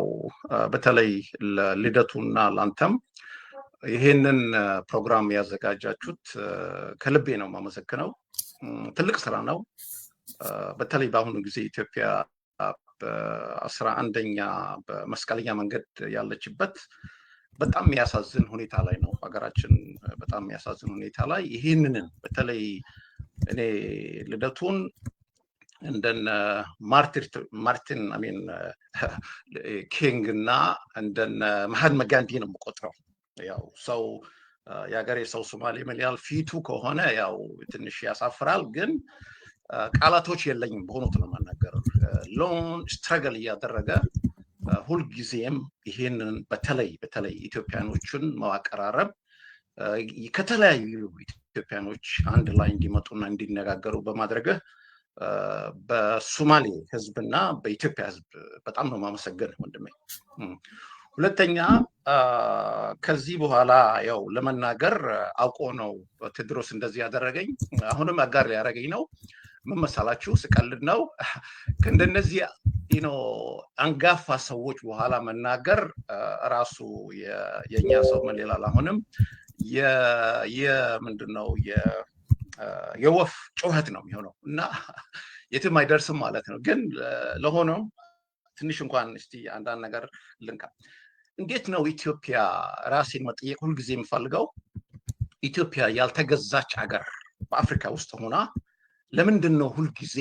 በተለይ ለልደቱና ላንተም ይሄንን ፕሮግራም ያዘጋጃችሁት ከልቤ ነው የማመሰግነው። ትልቅ ስራ ነው። በተለይ በአሁኑ ጊዜ ኢትዮጵያ በ11ኛ በመስቀለኛ መንገድ ያለችበት በጣም የሚያሳዝን ሁኔታ ላይ ነው ሀገራችን። በጣም የሚያሳዝን ሁኔታ ላይ ይህንን በተለይ እኔ ልደቱን እንደነ ማርቲን አሚን ኪንግ እና እንደነ መሃትማ ጋንዲ ነው የምቆጥረው። ያው ሰው የሀገሬ ሰው ሶማሌ ምን ያህል ፊቱ ከሆነ ያው ትንሽ ያሳፍራል፣ ግን ቃላቶች የለኝም በሆኑት ለማናገር። ሎን ስትረግል እያደረገ ሁልጊዜም ይሄንን በተለይ ኢትዮጵያኖችን ማቀራረብ ከተለያዩ ኢትዮጵያኖች አንድ ላይ እንዲመጡና እንዲነጋገሩ በማድረግህ በሶማሌ ህዝብና በኢትዮጵያ ህዝብ በጣም ነው ማመሰገን ወንድሜ። ሁለተኛ ከዚህ በኋላ ያው ለመናገር አውቆ ነው ቴድሮስ እንደዚህ ያደረገኝ። አሁንም አጋር ሊያደርገኝ ነው። ምን መሰላችሁ? ስቀልድ ነው። ከእንደነዚህ አንጋፋ ሰዎች በኋላ መናገር ራሱ የኛ ሰው ምን ይላል? አሁንም ምንድነው የወፍ ጩኸት ነው የሚሆነው እና የትም አይደርስም ማለት ነው። ግን ለሆነው ትንሽ እንኳን እስቲ አንዳንድ ነገር ልንካ። እንዴት ነው ኢትዮጵያ ራሴን መጠየቅ ሁልጊዜ የምፈልገው፣ ኢትዮጵያ ያልተገዛች ሀገር በአፍሪካ ውስጥ ሆና ለምንድን ነው ሁልጊዜ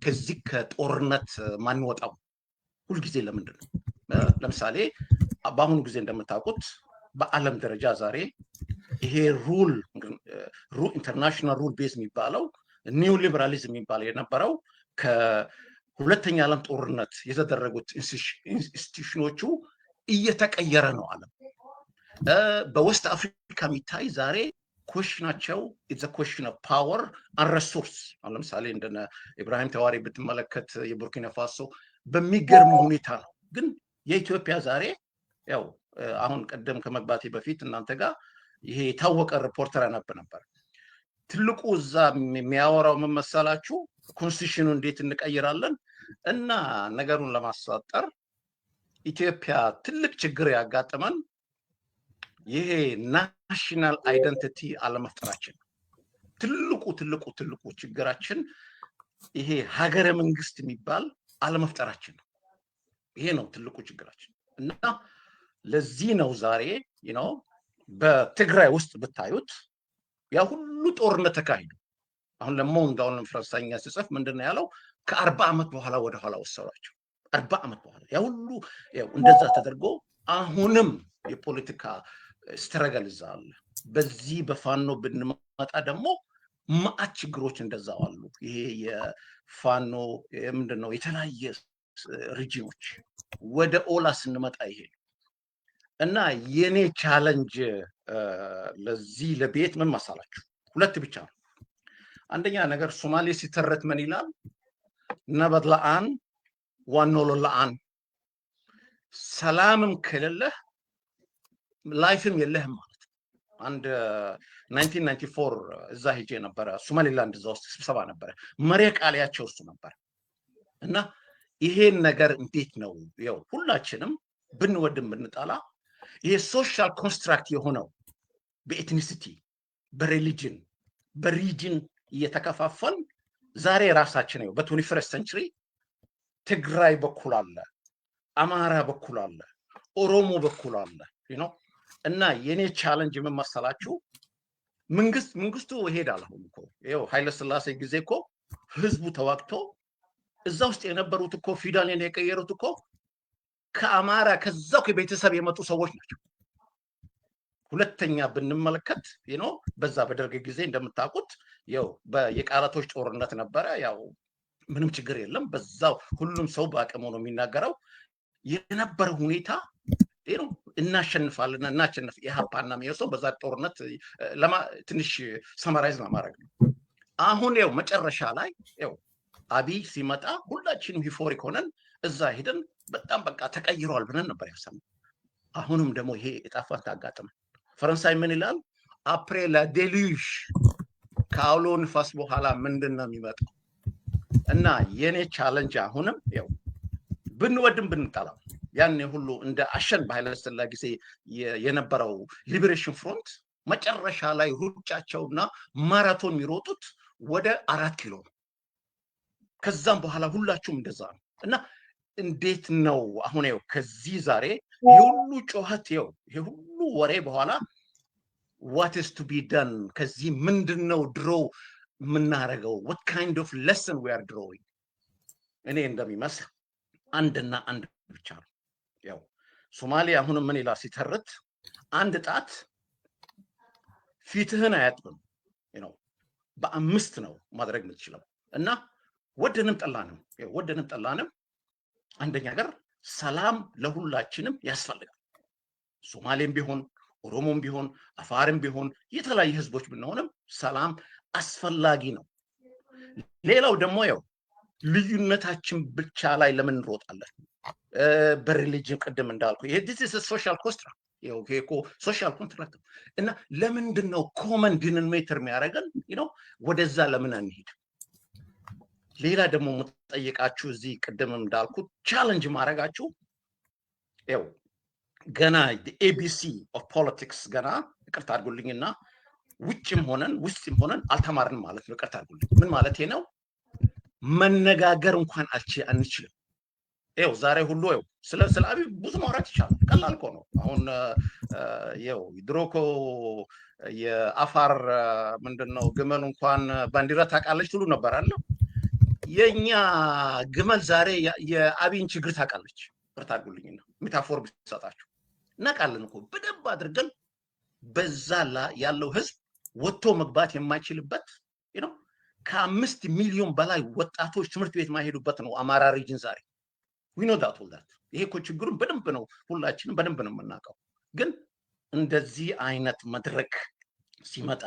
ከዚህ ከጦርነት ማንወጣው? ሁልጊዜ ለምንድን ነው? ለምሳሌ በአሁኑ ጊዜ እንደምታውቁት በዓለም ደረጃ ዛሬ ይሄ ኢንተርናሽናል ሩል ቤዝ የሚባለው ኒው ሊበራሊዝም የሚባለው የነበረው ከሁለተኛ ዓለም ጦርነት የተደረጉት ኢንስቲትዩሽኖቹ እየተቀየረ ነው ዓለም። በዌስት አፍሪካ የሚታይ ዛሬ ኩዌሽናቸው ኢትስ አ ኩዌሽን ኦፍ ፓወር and resource ለምሳሌ እንደነ ኢብራሂም ተዋሪ ብትመለከት የቡርኪና ፋሶ በሚገርም ሁኔታ ነው። ግን የኢትዮጵያ ዛሬ ያው አሁን ቀደም ከመግባቴ በፊት እናንተ ጋር ይሄ የታወቀ ሪፖርተር ነበር ትልቁ እዛ የሚያወራው ምን መሰላችሁ ኮንስቲቱሽኑ እንዴት እንቀይራለን እና ነገሩን ለማሳጠር ኢትዮጵያ ትልቅ ችግር ያጋጠመን ይሄ ናሽናል አይደንቲቲ አለመፍጠራችን ትልቁ ችግራችን ይሄ ሀገረ መንግስት የሚባል አለመፍጠራችን ነው። ይሄ ነው ትልቁ ችግራችን እና ለዚህ ነው ዛሬ በትግራይ ውስጥ ብታዩት ያ ሁሉ ጦርነት ተካሂዱ። አሁን ለሞንጋውን ፈረንሳይኛ ሲጽፍ ምንድነው ያለው ከ40 ዓመት በኋላ ወደ ኋላ ወሰዷቸው። 40 ዓመት በኋላ ያ ሁሉ እንደዛ ተደርጎ አሁንም የፖለቲካ ስትረገል ይዛል። በዚህ በፋኖ ብንመጣ ደግሞ ማአት ችግሮች እንደዛው አሉ። ይሄ የፋኖ ምንድነው የተለያየ ሪጂኖች ወደ ኦላ ስንመጣ ይሄ እና የኔ ቻሌንጅ ለዚህ ለቤት ምን መሰላችሁ ሁለት ብቻ ነው። አንደኛ ነገር ሶማሌ ሲተረት ምን ይላል ነበድ ለአን ዋኖሎ ለአን ሰላምም ከሌለህ ላይፍም የለህም ማለት ነው። አንድ 1994 እዛ ሄጄ ነበረ ሶማሌላንድ እዛ ውስጥ ስብሰባ ነበረ መሪ ቃሊያቸው እሱ ነበር እና ይሄን ነገር እንዴት ነው ያው ሁላችንም ብንወድም ብንጣላ ይሄ ሶሻል ኮንስትራክት የሆነው በኤትኒሲቲ በሪሊጅን በሪጅን እየተከፋፈል ዛሬ ራሳችን ነው በ21st ሴንቸሪ ትግራይ በኩል አለ አማራ በኩል አለ ኦሮሞ በኩል አለ እና የኔ ቻሌንጅ ምን መሰላችሁ መንግስቱ ይሄዳል አሁን እኮ ይሄው ኃይለ ሥላሴ ጊዜ እኮ ህዝቡ ተዋግቶ እዛ ውስጥ የነበሩት እኮ ፊውዳልን የቀየሩት እኮ ከአማራ ከዛው ከቤተሰብ የመጡ ሰዎች ናቸው። ሁለተኛ ብንመለከት በዛ በደርግ ጊዜ እንደምታውቁት ያው የቃላቶች ጦርነት ነበረ። ያው ምንም ችግር የለም በዛው ሁሉም ሰው በአቅሙ ነው የሚናገረው የነበረው ሁኔታ እናሸንፋለን እናሸንፍ የሀፓና የሚያሰው በዛ ጦርነት ትንሽ ሰማራይዝ ማድረግ ነው። አሁን ያው መጨረሻ ላይ ያው አብይ ሲመጣ ሁላችንም ዩፎሪክ ሆነን እዛ ሄደን በጣም በቃ ተቀይሯል ብለን ነበር ያሰብነው። አሁንም ደግሞ ይሄ እጣፋት አጋጠመ። ፈረንሳይ ምን ይላል አፕሬ ላ ዴሉዥ ከአውሎ ንፋስ በኋላ ምንድነው የሚመጣው? እና የኔ ቻሌንጅ አሁንም ያው ብንወድም ብንጣላም ያኔ ሁሉ እንደ አሸን በኃይለ ሥላሴ ጊዜ የነበረው ሊበሬሽን ፍሮንት መጨረሻ ላይ ሩጫቸውና ማራቶን የሚሮጡት ወደ 4 ኪሎ ነው። ከዛም በኋላ ሁላችሁም እንደዛ ነው እና እንዴት ነው አሁን ያው ከዚህ ዛሬ የሁሉ ጮኸት ይሄ ሁሉ ወሬ በኋላ what is to be done ከዚህ ምንድነው ድሮ የምናደርገው what kind of lesson we are drawing እኔ እንደሚመስል አንድና አንድ ብቻ ነው። ያው ሶማሌ አሁን ምን ይላል ሲተርት አንድ ጣት ፊትህን አያጥብም በአምስት ነው ማድረግ የምትችለው እና ወደንም ጠላንም አንደኛ ነገር ሰላም ለሁላችንም ያስፈልጋል። ሶማሌም ቢሆን ኦሮሞም ቢሆን አፋርም ቢሆን የተለያየ ህዝቦች ብንሆንም ሰላም አስፈላጊ ነው። ሌላው ደግሞ ያው ልዩነታችን ብቻ ላይ ለምን እንሮጣለን? በሪሊጅን ቅድም እንዳልኩ ይሄ this is a social construct ይሄ ሶሻል ኮንትራክት እና ለምንድነው ኮመን ዲኖሚኔተር የሚያደርገን ወደዛ ለምን አንሄድ? ሌላ ደግሞ መጠየቃችሁ እዚህ ቅድም እንዳልኩት ቻሌንጅ ማድረጋችሁ ገና ኤቢሲ ኦፍ ፖለቲክስ ገና ይቅርታ አድርጉልኝና ውጭም ሆነን አልተማርንም ማለት ነው። ይቅርታ አድርጉልኝ ምን ማለት ነው? መነጋገር እንኳን አንችልም። ዛሬ ሁሉ ስለ አብይ ብዙ ማውራት ይቻላል። ቀላል እኮ ነው። አሁን ድሮ እኮ የአፋር ምንድነው ግመል እንኳን ባንዲራ ታውቃለች ትሉ ነበር አለ። የኛ ግመል ዛሬ የአብይን ችግር ታውቃለች። ይቅርታ አድርጉልኝና ሜታፎር ቢሰጣችሁ እናውቃለን እኮ በደንብ አድርገን በዛ ያለው ህዝብ ወጥቶ መግባት የማይችልበት ከ5 ሚሊዮን በላይ ወጣቶች ትምህርት ቤት ማይሄዱበት ነው አማራ ሪጅን ዛሬ we know that all that ይሄ እኮ ችግሩን በደንብ ነው ሁላችንም በደንብ ነው የምናውቀው። ግን እንደዚህ አይነት መድረክ ሲመጣ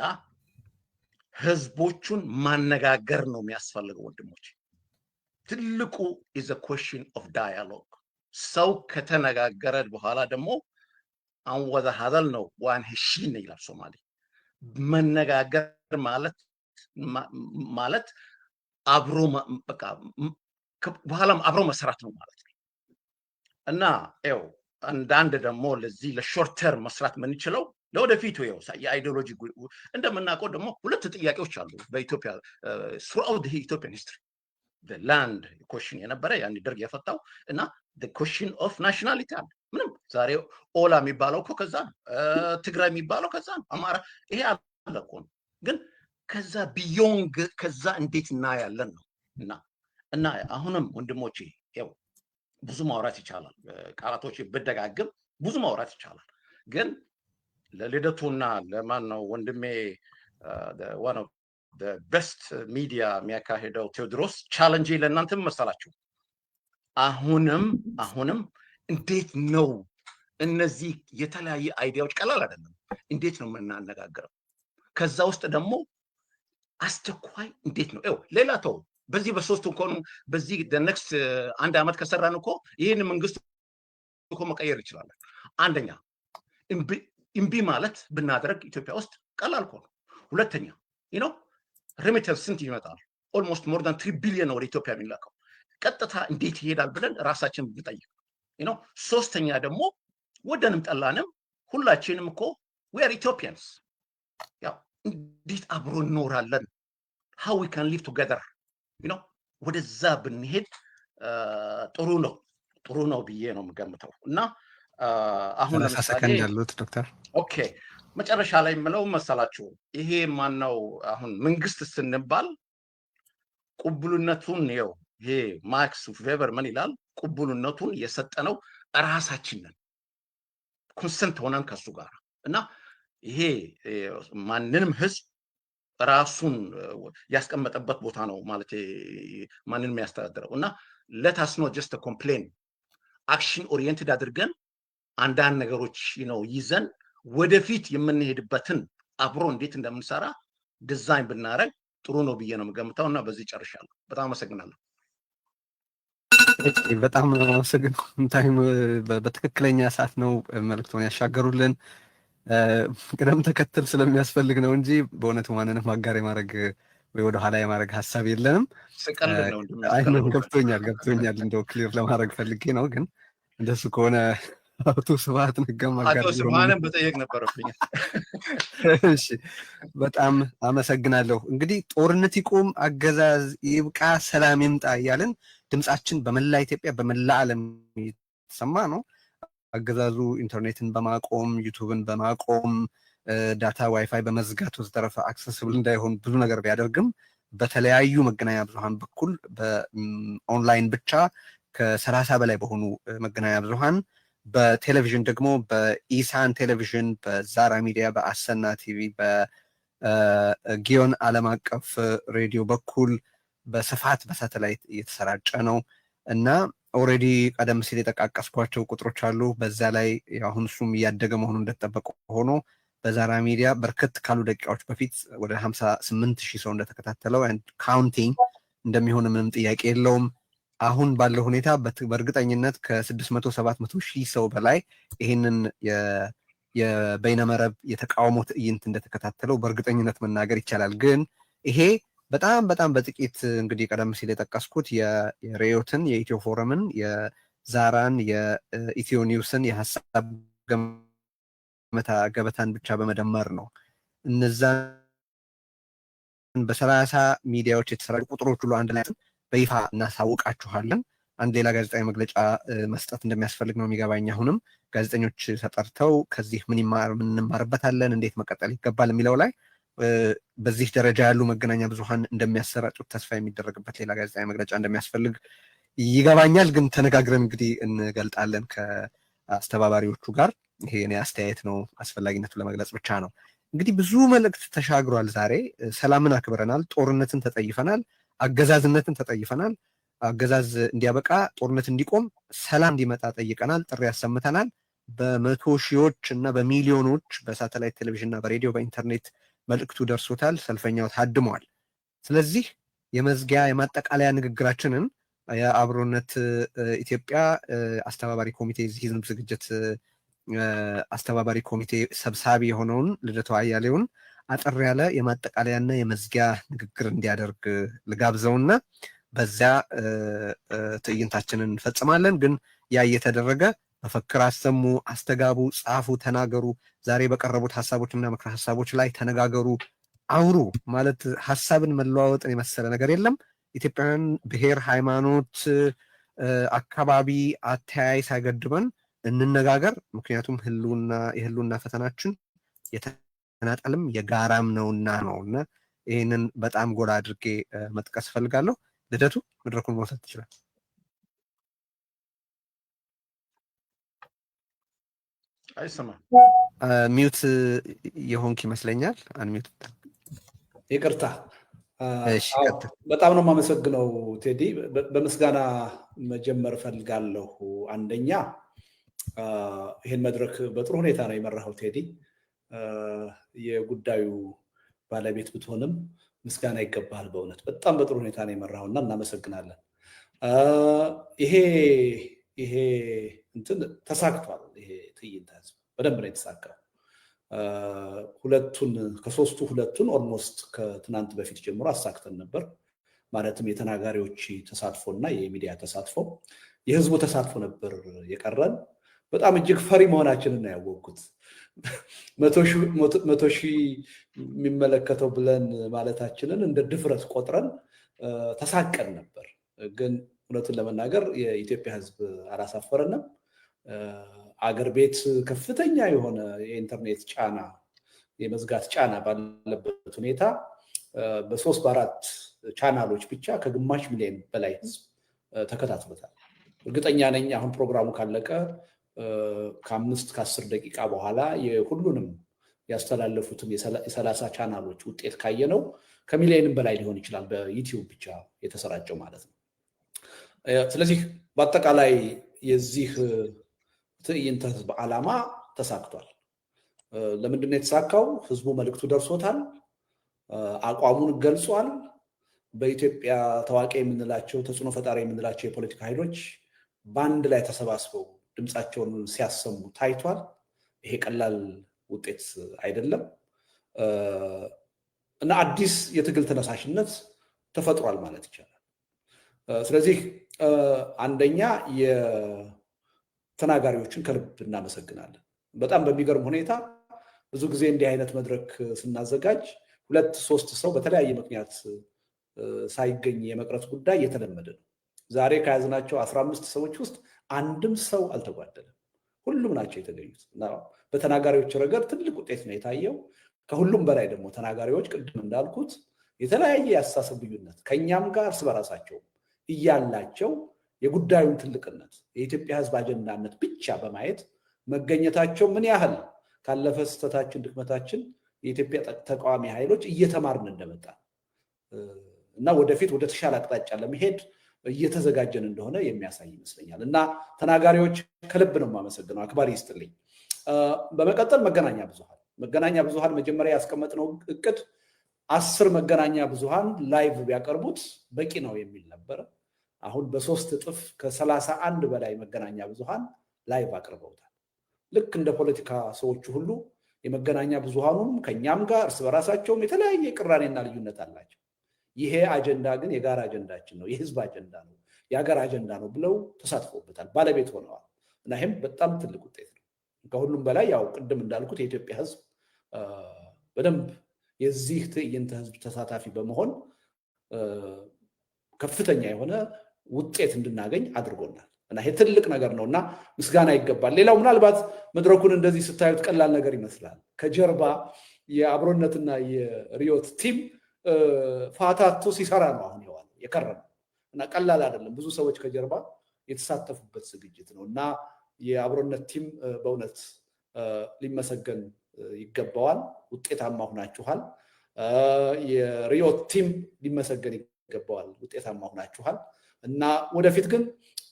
ህዝቦቹን ማነጋገር ነው የሚያስፈልገው ወንድሞች። ትልቁ is a question of dialogue። ሰው ከተነጋገረ በኋላ ደግሞ አንወዛ ሀዘል ነው ዋን ህሺን ይላል ሶማሌ። መነጋገር ማለት አብሮ በቃ በኋላም አብሮ መስራት ነው ማለት ነው። እና ያው አንዳንድ ደግሞ ለዚህ ለሾርት ተርም መስራት የምንችለው ለወደፊቱ ያው የአይዲዮሎጂ እንደምናውቀው ደግሞ ሁለት ጥያቄዎች አሉ በኢትዮጵያ throughout the Ethiopian history the land question የነበረ ያን ደርግ የፈታው እና the question of nationality አለ። ምንም ዛሬ ኦላ የሚባለው እኮ ከዛ ነው፣ ትግራይ የሚባለው ከዛ ነው፣ አማራ ይሄ አለ እኮ ነው። ግን ከዛ ቢዮንግ ከዛ እንዴት እናያለን ነው እና አሁንም ወንድሞቼ ያው ብዙ ማውራት ይቻላል፣ ቃላቶች በደጋግም ብዙ ማውራት ይቻላል። ግን ለልደቱና ለማን ነው ወንድሜ one of the best media የሚያካሄደው ቴዎድሮስ ቻሌንጅ ለእናንተም መሰላችሁ። አሁንም እንዴት ነው እነዚህ የተለያየ አይዲያዎች ቀላል አይደለም፣ እንዴት ነው የምናነጋግረው? ከዛ ውስጥ ደግሞ አስቸኳይ እንዴት ነው ሌላ ተው በዚህ በሶስቱ እንኳን በዚህ the next አንድ አመት ከሰራን እኮ ይሄን መንግስት እኮ መቀየር ይችላል። አንደኛ እምቢ ማለት ብናደርግ ኢትዮጵያ ውስጥ ቀላል እኮ ነው። ሁለተኛ ሬሚተንስ ስንት ይመጣል? ኦልሞስት ሞር ዳን 3 ቢሊዮን ወደ ኢትዮጵያ የሚላከው ቀጥታ እንዴት ይሄዳል ብለን ራሳችን ብንጠይቅ። ሶስተኛ ደግሞ ወደንም ጠላንም ሁላችንም እኮ we are Ethiopians። ያው እንዴት አብሮ እንኖራለን? how we can live together ወደዛ ብንሄድ ጥሩ ነው ብዬ ነው የምገምተው። እና አሁን ለምሳሌ ያሉት ዶክተር ኦኬ መጨረሻ ላይ የምለው መሰላችሁ ይሄ ማነው አሁን መንግስት ስንባል ቁብሉነቱን ይሄ ማክስ ቬበር ምን ይላል? ቁብሉነቱን የሰጠነው ራሳችን ነን ኮንሰንት ሆነን ከሱ ጋር እና ይሄ ማንንም ህዝብ ራሱን ያስቀመጠበት ቦታ ነው ማለት ማንንም ያስተዳድረው እና let us not just complain action oriented አድርገን አንዳንድ ነገሮች ይዘን ወደፊት የምንሄድበትን አብሮ እንዴት እንደምንሰራ ዲዛይን ብናረግ ጥሩ ነው ብዬ ነው የምገምተው። እና በዚህ ጨርሻለሁ። በጣም አመሰግናለሁ። በጣም አመሰግናለሁ። ታይም በትክክለኛ ሰዓት ነው መልእክቱን ያሻገሩልን። ቅደም ተከተል ስለሚያስፈልግ ነው እንጂ በእውነቱ ማንንም አጋር የማድረግ ወይ ወደ ኋላ የማድረግ ሀሳብ የለንም። ገብቶኛል እንደው ክሊር ለማድረግ ፈልጌ ነው። ግን እንደሱ ከሆነ አቶ ስብሐት ነጋም አቶ ስብሐትን በጠየቅ ነበረብኝ። እሺ በጣም አመሰግናለሁ። እንግዲህ ጦርነት ይቁም፣ አገዛዝ ይብቃ፣ ሰላም ይምጣ እያልን ድምጻችን በመላ ኢትዮጵያ በመላ ዓለም የተሰማ ነው። አገዛዙ ኢንተርኔትን በማቆም ዩቲዩብን በማቆም ዳታ ዋይፋይ በመዝጋት ወዘተረፈ አክሰስብል እንዳይሆን ብዙ ነገር ቢያደርግም በተለያዩ መገናኛ ብዙሃን በኩል በኦንላይን ብቻ ከ30 በላይ በሆኑ መገናኛ ብዙሃን በቴሌቪዥን ደግሞ በኢሳን ቴሌቪዥን፣ በዛራ ሚዲያ፣ በአሰና ቲቪ፣ በጊዮን ዓለም አቀፍ ሬዲዮ በኩል በስፋት በሳተላይት እየተሰራጨ ነው እና ኦልሬዲ ቀደም ሲል የጠቃቀስኳቸው ቁጥሮች አሉ። በዛ ላይ አሁን እሱም እያደገ መሆኑ እንደተጠበቀ ሆኖ በዛራ ሚዲያ በርከት ካሉ ደቂቃዎች በፊት ወደ 58,000 ሰው እንደተከታተለው ካውንቲንግ እንደሚሆን ምንም ጥያቄ የለውም። አሁን ባለው ሁኔታ በእርግጠኝነት ከ600-700,000 ሰው በላይ ይህንን የበይነመረብ የተቃውሞ ትዕይንት እንደተከታተለው በእርግጠኝነት መናገር ይቻላል። ግን ይሄ በጣም በጥቂት እንግዲህ ቀደም ሲል የጠቀስኩት የሬዮትን፣ የኢትዮ ፎረምን፣ የዛራን፣ የኢትዮ ኒውስን የሀሳብ ገበታን ብቻ በመደመር ነው። እነዛን በ30 ሚዲያዎች የተሰራጩ ቁጥሮች ሁሉ አንድ ላይ በይፋ እናሳውቃችኋለን። አንድ ሌላ ጋዜጣዊ መግለጫ መስጠት እንደሚያስፈልግ ነው የሚገባኝ። አሁንም ጋዜጠኞች ተጠርተው ከዚህ ምን እንማርበታለን፣ እንዴት መቀጠል ይገባል የሚለው ላይ በዚህ ደረጃ ያሉ መገናኛ ብዙሃን እንደሚያሰራጩት ተስፋ የሚደረግበት ሌላ ጋዜጣዊ መግለጫ እንደሚያስፈልግ ይገባኛል። ግን ተነጋግረን እንግዲህ እንገልጣለን ከአስተባባሪዎቹ ጋር። ይሄ እኔ አስተያየት ነው፣ አስፈላጊነቱ ለመግለጽ ብቻ ነው። እንግዲህ ብዙ መልእክት ተሻግሯል። ዛሬ ሰላምን አክብረናል፣ ጦርነትን ተጠይፈናል፣ አገዛዝነትን ተጠይፈናል። አገዛዝ እንዲያበቃ፣ ጦርነት እንዲቆም፣ ሰላም እንዲመጣ ጠይቀናል፣ ጥሪ ያሰምተናል። በመቶ ሺዎች እና በሚሊዮኖች በሳተላይት ቴሌቪዥን እና በሬዲዮ በኢንተርኔት መልእክቱ ደርሶታል። ሰልፈኛው ታድመዋል። ስለዚህ የመዝጊያ የማጠቃለያ ንግግራችንን የአብሮነት ኢትዮጵያ አስተባባሪ ኮሚቴ የዚህ ህዝብ ዝግጅት አስተባባሪ ኮሚቴ ሰብሳቢ የሆነውን ልደቱ አያሌውን አጠር ያለ የማጠቃለያና የመዝጊያ ንግግር እንዲያደርግ ልጋብዘውና በዚያ ትዕይንታችንን እንፈጽማለን። ግን ያ እየተደረገ መፈክር አሰሙ፣ አስተጋቡ፣ ጻፉ፣ ተናገሩ፣ ዛሬ በቀረቡት ሀሳቦችና ምክረ ሀሳቦች ላይ ተነጋገሩ፣ አውሩ ማለት ሀሳብን መለዋወጥን የመሰለ ነገር የለም። ኢትዮጵያውያን ብሔር፣ ሃይማኖት፣ አካባቢ፣ አተያይ ሳይገድበን እንነጋገር። ምክንያቱም የህልውና ፈተናችን የተናጠልም የጋራም ነውና ነውና ይህንን በጣም ጎላ አድርጌ መጥቀስ እፈልጋለሁ። ልደቱ መድረኩን መውሰድ ትችላል። አይሰማም። ሚውት የሆንክ ይመስለኛል። አንሚውት ይቅርታ። በጣም ነው የማመሰግነው ቴዲ። በምስጋና መጀመር እፈልጋለሁ። አንደኛ ይህን መድረክ በጥሩ ሁኔታ ነው የመራኸው ቴዲ። የጉዳዩ ባለቤት ብትሆንም ምስጋና ይገባል። በእውነት በጣም በጥሩ ሁኔታ ነው የመራኸውና እናመሰግናለን። ይሄ እንትን ተሳክቷል። ይሄ ትዕይንተ ህዝብ በደንብ ነው የተሳካው። ከሶስቱ ሁለቱን ኦልሞስት ከትናንት በፊት ጀምሮ አሳክተን ነበር። ማለትም የተናጋሪዎች ተሳትፎና የሚዲያ ተሳትፎ፣ የህዝቡ ተሳትፎ ነበር የቀረን። በጣም እጅግ ፈሪ መሆናችንን ነው ያወቅኩት። 100 ሺህ የሚመለከተው ብለን ማለታችንን እንደ ድፍረት ቆጥረን ተሳቀን ነበር። ግን እውነቱን ለመናገር የኢትዮጵያ ህዝብ አላሳፈረንም። አገር ቤት ከፍተኛ የሆነ የኢንተርኔት ጫና፣ የመዝጋት ጫና ባለበት ሁኔታ በ3 በ4 ቻናሎች ብቻ ከግማሽ ሚሊዮን በላይ ህዝብ ተከታትሎታል። እርግጠኛ ነኝ አሁን ፕሮግራሙ ካለቀ ከ5 ከ10 ደቂቃ በኋላ የሁሉንም ያስተላለፉትን የ30 ቻናሎች ውጤት ካየነው ከሚሊዮንም በላይ ሊሆን ይችላል፣ በዩቲዩብ ብቻ የተሰራጨው ማለት ነው። ስለዚህ በአጠቃላይ የዚህ ትዕይንተ ህዝብ ዓላማ ተሳክቷል። ለምንድን ነው የተሳካው? ህዝቡ መልእክቱ ደርሶታል፣ አቋሙን ገልጿል። በኢትዮጵያ ታዋቂ የምንላቸው ተጽዕኖ ፈጣሪ የምንላቸው የፖለቲካ ኃይሎች በአንድ ላይ ተሰባስበው ድምፃቸውን ሲያሰሙ ታይቷል። ይሄ ቀላል ውጤት አይደለም እና አዲስ የትግል ተነሳሽነት ተፈጥሯል ማለት ይቻላል። ስለዚህ አንደኛ የተናጋሪዎችን ከልብ እናመሰግናለን። በጣም በሚገርም ሁኔታ ብዙ ጊዜ እንዲህ አይነት መድረክ ስናዘጋጅ 2-3 ሰው በተለያየ ምክንያት ሳይገኝ የመቅረት ጉዳይ የተለመደ ነው። ዛሬ ከያዝናቸው 15 ሰዎች ውስጥ አንድም ሰው አልተጓደለም። ሁሉም ናቸው የተገኙት እና በተናጋሪዎች ረገድ ትልቅ ውጤት ነው የታየው። ከሁሉም በላይ ደግሞ ተናጋሪዎች ቅድም እንዳልኩት የተለያየ የአስተሳሰብ ልዩነት ከኛም ጋር እርስ በራሳቸው እያላቸው የጉዳዩን ትልቅነት የኢትዮጵያ ህዝብ አጀንዳነት ብቻ በማየት መገኘታቸው ምን ያህል ካለፈ ስህተታችን፣ ድክመታችን የኢትዮጵያ ተቃዋሚ ኃይሎች እየተማርን እንደመጣ እና ወደፊት ወደ ተሻለ አቅጣጫ ለመሄድ እየተዘጋጀን እንደሆነ የሚያሳይ ይመስለኛል እና ተናጋሪዎች ከልብ ነው የማመሰግነው። አክባሪ ይስጥልኝ። በመቀጠል መገናኛ ብዙሃን መጀመሪያ ያስቀመጥነው እቅድ 10 መገናኛ ብዙሃን ላይቭ ቢያቀርቡት በቂ ነው የሚል ነበረ። አሁን በ3 እጥፍ ከ31 በላይ መገናኛ ብዙሃን ላይቭ አቅርበውታል። ልክ እንደ ፖለቲካ ሰዎቹ ሁሉ የመገናኛ ብዙሃኑም ከኛም ጋር እርስ በራሳቸውም የተለያየ ቅራኔና ልዩነት አላቸው። ይሄ አጀንዳ ግን የጋራ አጀንዳችን ነው፣ የህዝብ አጀንዳ ነው፣ የሀገር አጀንዳ ነው ብለው ተሳትፎበታል፣ ባለቤት ሆነዋል እና ይህም በጣም ትልቅ ውጤት ነው። ከሁሉም በላይ ያው ቅድም እንዳልኩት የኢትዮጵያ ህዝብ በደንብ የዚህ ትዕይንተ ህዝብ ተሳታፊ በመሆን ከፍተኛ የሆነ ውጤት እንድናገኝ አድርጎናል እና ይሄ ትልቅ ነገር ነው እና ምስጋና ይገባል። ሌላው ምናልባት መድረኩን እንደዚህ ስታዩት ቀላል ነገር ይመስላል። ከጀርባ የአብሮነትና የሪዮት ቲም ፋታቶ ሲሰራ ነው አሁን የከረመው እና ቀላል አይደለም። ብዙ ሰዎች ከጀርባ የተሳተፉበት ዝግጅት ነው እና የአብሮነት ቲም በእውነት ሊመሰገን ይገባዋል። ውጤታማ ሆናችኋል። የሪዮት ቲም ሊመሰገን ይገባዋል። ውጤታማ ሆናችኋል እና ወደፊት ግን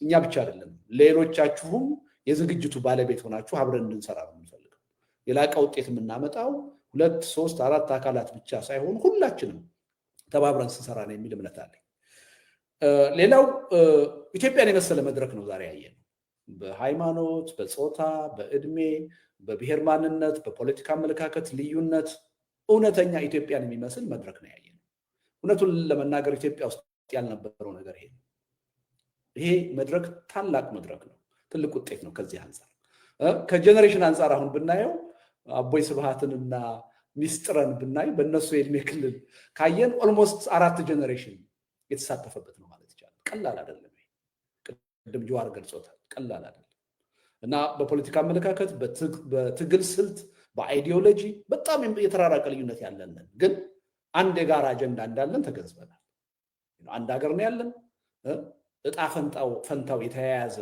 እኛ ብቻ አይደለም ሌሎቻችሁም የዝግጅቱ ባለቤት ሆናችሁ አብረን እንድንሰራ ነው የምንፈልገው። የላቀ ውጤት የምናመጣው 2 3 4 አካላት ብቻ ሳይሆን ሁላችንም ተባብረን ስንሰራ ነው የሚል እምነት አለኝ። ሌላው ኢትዮጵያን የመሰለ መድረክ ነው ዛሬ ያየነው። በሃይማኖት፣ በጾታ፣ በእድሜ፣ በብሔር ማንነት፣ በፖለቲካ አመለካከት ልዩነት እውነተኛ ኢትዮጵያን የሚመስል መድረክ ነው ያየነው። እውነቱን ለመናገር ኢትዮጵያ ውስጥ ያልነበረው ነገር ይሄ መድረክ ታላቅ መድረክ ነው። ትልቅ ውጤት ነው። ከዚህ አንፃር ከጀነሬሽን አንፃር አሁን ብናየው አቦይ ስብሃትንና ሚስጥረን ብናይ በእነሱ የእድሜ ክልል ካየን ኦልሞስት 4 ጀነሬሽን የተሳተፈበት ነው ማለት ይቻላል። ቀላል አይደለም። ቅድም ጀዋር ገልጾታል። ቀላል አይደለም እና በፖለቲካ አመለካከት፣ በትግል ስልት፣ በአይዲዮሎጂ በጣም የተራራቀ ልዩነት ያለን ግን አንድ የጋራ አጀንዳ እንዳለን ተገንዝበናል። አንድ ሀገር ነው ያለን። እጣ ፈንታው የተያያዘ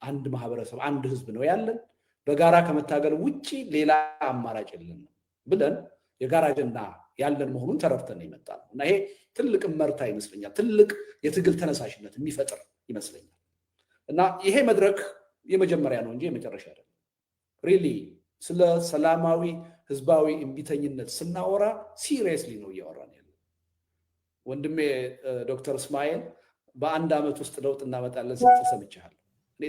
አንድ ማህበረሰብ፣ አንድ ህዝብ ነው ያለን። በጋራ ከመታገል ውጪ ሌላ አማራጭ የለንም ብለን የጋራ አጀንዳ ያለን መሆኑን ተረድተን የመጣ ነው እና ይሄ ትልቅ መርታ ይመስለኛል። ትልቅ የትግል ተነሳሽነት የሚፈጥር ይመስለኛል እና ይሄ መድረክ የመጀመሪያ ነው እንጂ የመጨረሻ አይደለም። ሪሊ ስለ ሰላማዊ ህዝባዊ እምቢተኝነት ስናወራ ሲሪየስሊ ነው እያወራን ያለው። ወንድሜ ዶክተር እስማኤል በአንድ ዓመት ውስጥ ለውጥ እናመጣለን ስትል ሰምቻለሁ።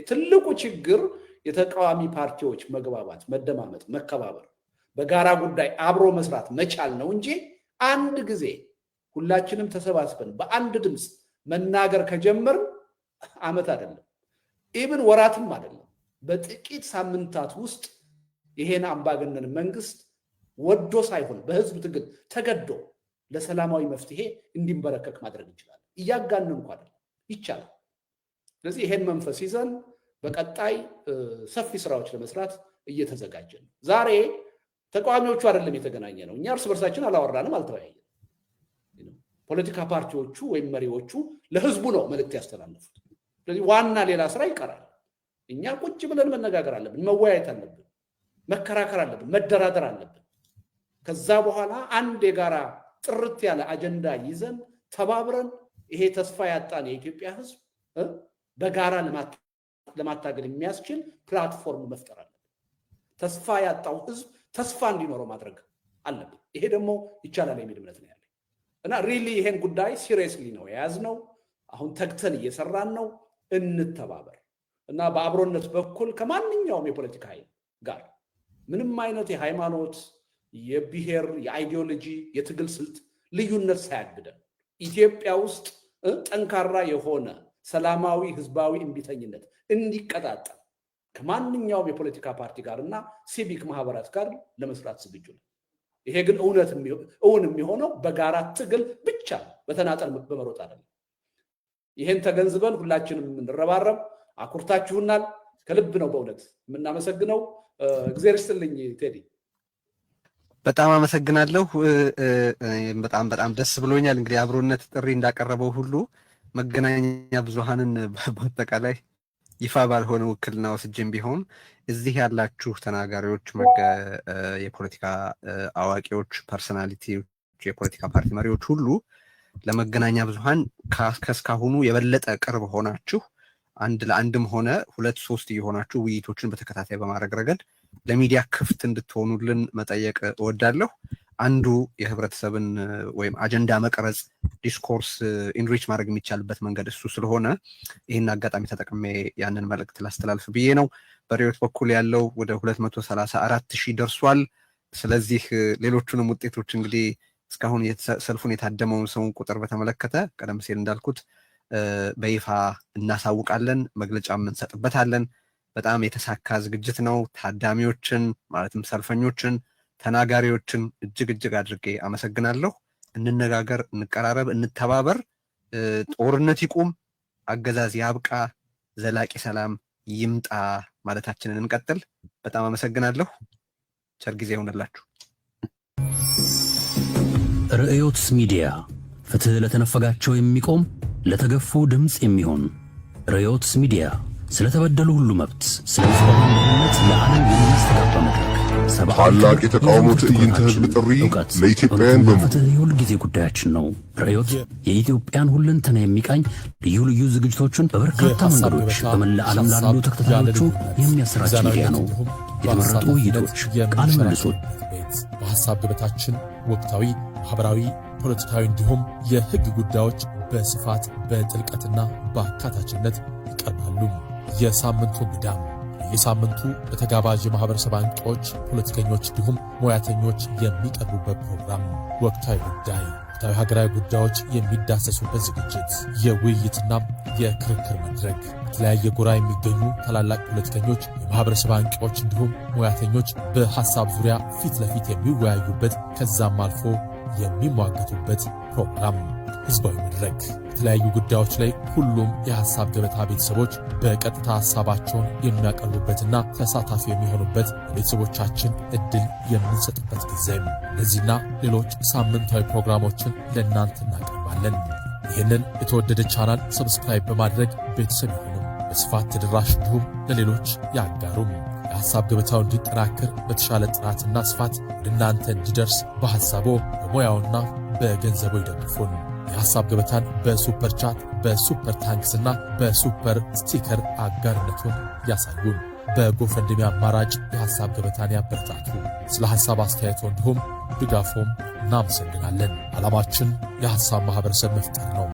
ትልቁ ችግር የተቃዋሚ ፓርቲዎች መግባባት፣ መደማመጥ፣ መከባበር፣ በጋራ ጉዳይ አብሮ መስራት መቻል ነው እንጂ አንድ ጊዜ ሁላችንም ተሰባስበን በአንድ ድምፅ መናገር ከጀመርን ዓመት አይደለም፣ ኢብን ወራትም አይደለም። በጥቂት ሳምንታት ውስጥ ይሄን አምባገነን መንግስት ወዶ ሳይሆን በህዝብ ትግል ተገዶ ለሰላማዊ መፍትሄ እንዲንበረከክ ማድረግ እንችላለን። እያጋነን እንኳን አይደለም፣ ይቻላል። ስለዚህ ይሄን መንፈስ ይዘን በቀጣይ ሰፊ ስራዎች ለመስራት እየተዘጋጀን ነው። ዛሬ ተቃዋሚዎቹ አይደለም የተገናኘ ነው። እኛ እርስ በርሳችን አላወራንም፣ አልተወያየንም። ፖለቲካ ፓርቲዎቹ ወይም መሪዎቹ ለህዝቡ ነው መልእክት ያስተላለፉት። ስለዚህ ዋና ሌላ ስራ ይቀራል። እኛ ቁጭ ብለን መነጋገር አለብን፣ መወያየት አለብን፣ መከራከር አለብን፣ መደራደር አለብን። ከዛ በኋላ አንድ የጋራ ጥርት ያለ አጀንዳ ይዘን ተባብረን ይሄ ተስፋ ያጣን የኢትዮጵያ ህዝብ በጋራ ለማታገል የሚያስችል ፕላትፎርም መፍጠር አለብን። ተስፋ ያጣው ህዝብ ተስፋ እንዲኖረው ማድረግ አለብን። ይሄ ደግሞ ይቻላል የሚል እምነት ነው ያለኝ እና ሪሊ ይሄን ጉዳይ ሲሪየስሊ ነው የያዝነው። አሁን ተግተን እየሰራን ነው። እንተባበር እና በአብሮነት በኩል ከማንኛውም የፖለቲካ ኃይል ጋር ምንም አይነት የሃይማኖት፣ የብሔር፣ የአይዲዮሎጂ፣ የትግል ስልት ልዩነት ሳያግደን ኢትዮጵያ ውስጥ ጠንካራ የሆነ ሰላማዊ ህዝባዊ እምቢተኝነት እንዲቀጣጠል ከማንኛውም የፖለቲካ ፓርቲ ጋር እና ሲቪክ ማህበራት ጋር ለመስራት ዝግጁ ነው። ይሄ ግን እውን የሚሆነው በጋራ ትግል ብቻ በተናጠል በመሮጥ አይደለም። ይሄን ተገንዝበን ሁላችንም እንረባረብ። አኩርታችሁናል። ከልብ ነው በእውነት የምናመሰግነው። እግዚአብሔር ይስጥልኝ ቴዲ። በጣም አመሰግናለሁ። በጣም ደስ ብሎኛል። እንግዲህ አብሮነት ጥሪ እንዳቀረበው ሁሉ መገናኛ ብዙሃንን በአጠቃላይ ይፋ ባልሆነ ውክልና ወስጄም ቢሆን እዚህ ያላችሁ ተናጋሪዎች፣ የፖለቲካ አዋቂዎች፣ ፐርሰናሊቲዎች፣ የፖለቲካ ፓርቲ መሪዎች ሁሉ ለመገናኛ ብዙሃን ከእስካሁኑ የበለጠ ቅርብ ሆናችሁ አንድ ለአንድም ሆነ 2 3 እየሆናችሁ ውይይቶችን በተከታታይ በማድረግ ረገድ ለሚዲያ ክፍት እንድትሆኑልን መጠየቅ እወዳለሁ። አንዱ የህብረተሰብን ወይም አጀንዳ መቅረጽ፣ ዲስኮርስ ኢንሪች ማድረግ የሚቻልበት መንገድ እሱ ስለሆነ ይህን አጋጣሚ ተጠቅሜ ያንን መልእክት ላስተላልፍ ብዬ ነው። በሪዮት በኩል ያለው ወደ 234,000 ደርሷል። ስለዚህ ሌሎቹንም ውጤቶች እንግዲህ እስካሁን ሰልፉን የታደመውን ሰውን ቁጥር በተመለከተ ቀደም ሲል እንዳልኩት በይፋ እናሳውቃለን፣ መግለጫም እንሰጥበታለን። በጣም የተሳካ ዝግጅት ነው። ታዳሚዎችን ማለትም ሰልፈኞችን፣ ተናጋሪዎችን እጅግ አድርጌ አመሰግናለሁ። እንነጋገር፣ እንቀራረብ፣ እንተባበር። ጦርነት ይቁም፣ አገዛዝ ያብቃ፣ ዘላቂ ሰላም ይምጣ ማለታችንን እንቀጥል። በጣም አመሰግናለሁ። ቸር ጊዜ ይሆንላችሁ። ርዕዮት ሚዲያ ፍትህ ለተነፈጋቸው የሚቆም ለተገፉ ድምፅ የሚሆን ርዕዮት ሚዲያ ስለተበደሉ ሁሉ መብት፣ ስለ ሕዝባዊ ደህንነት ለዓለም የሚያስተጋባ መድረክ፣ ታላቅ የተቃውሞ ትዕይንተ ህዝብ ጥሪ ለኢትዮጵያውያን በሙሉ ፍትህ የሁል ጊዜ ጉዳያችን ነው። ርዕዮት የኢትዮጵያን ሁለንተና የሚቃኝ ልዩ ልዩ ዝግጅቶችን በበርካታ መንገዶች በመላ ዓለም ላሉ ተከታታዮቹ የሚያሰራጭ ሚዲያ ነው። የተመረጡ ውይይቶች፣ ቃለ ምልልሶች በሐሳብ ገበታችን ወቅታዊ፣ ማህበራዊ፣ ፖለቲካዊ እንዲሁም የህግ ጉዳዮች በስፋት በጥልቀትና በአካታችነት ይቀርባሉ። የሳምንቱ እንግዳም የሳምንቱ በተጋባዥ የማህበረሰብ አንቂዎች፣ ፖለቲከኞች እንዲሁም ሙያተኞች የሚቀርቡበት ፕሮግራም ወቅታዊ ጉዳይ፣ ወቅታዊ ሀገራዊ ጉዳዮች የሚዳሰሱበት ዝግጅት፣ የውይይትና የክርክር መድረክ፣ በተለያየ ጎራ የሚገኙ ታላላቅ ፖለቲከኞች፣ የማህበረሰብ አንቂዎች እንዲሁም ሙያተኞች በሐሳብ ዙሪያ ፊት ለፊት የሚወያዩበት ከዛም አልፎ የሚሟገቱበት ፕሮግራም፣ ህዝባዊ መድረክ፣ የተለያዩ ጉዳዮች ላይ ሁሉም የሐሳብ ገበታ ቤተሰቦች በቀጥታ ሐሳባቸውን የሚያቀርቡበትና ተሳታፊ የሚሆኑበት ለቤተሰቦቻችን እድል የምንሰጥበት ጊዜም። እነዚህና ሌሎች ሳምንታዊ ፕሮግራሞችን ለእናንተ እናቀርባለን። ይህንን የተወደደ ቻናል ሰብስክራይብ በማድረግ ቤተሰብ ይሁኑ፣ በስፋት ተደራሽ እንዲሁም ለሌሎች ያጋሩም። የሐሳብ ገበታው እንዲጠናከር በተሻለ ጥራትና ስፋት ወደ እናንተ እንዲደርስ በሐሳቦ በሙያውና በገንዘቦ ይደግፉን። የሐሳብ ገበታን በሱፐር ቻት፣ በሱፐር ታንክስና በሱፐር ስቲከር አጋርነቱን ያሳዩን። በጎፈንድሚ አማራጭ የሐሳብ ገበታን ያበረታቱ። ስለ ሐሳብ አስተያየቶ እንዲሁም ድጋፎም እናመሰግናለን። ዓላማችን የሐሳብ ማህበረሰብ መፍጠር ነው።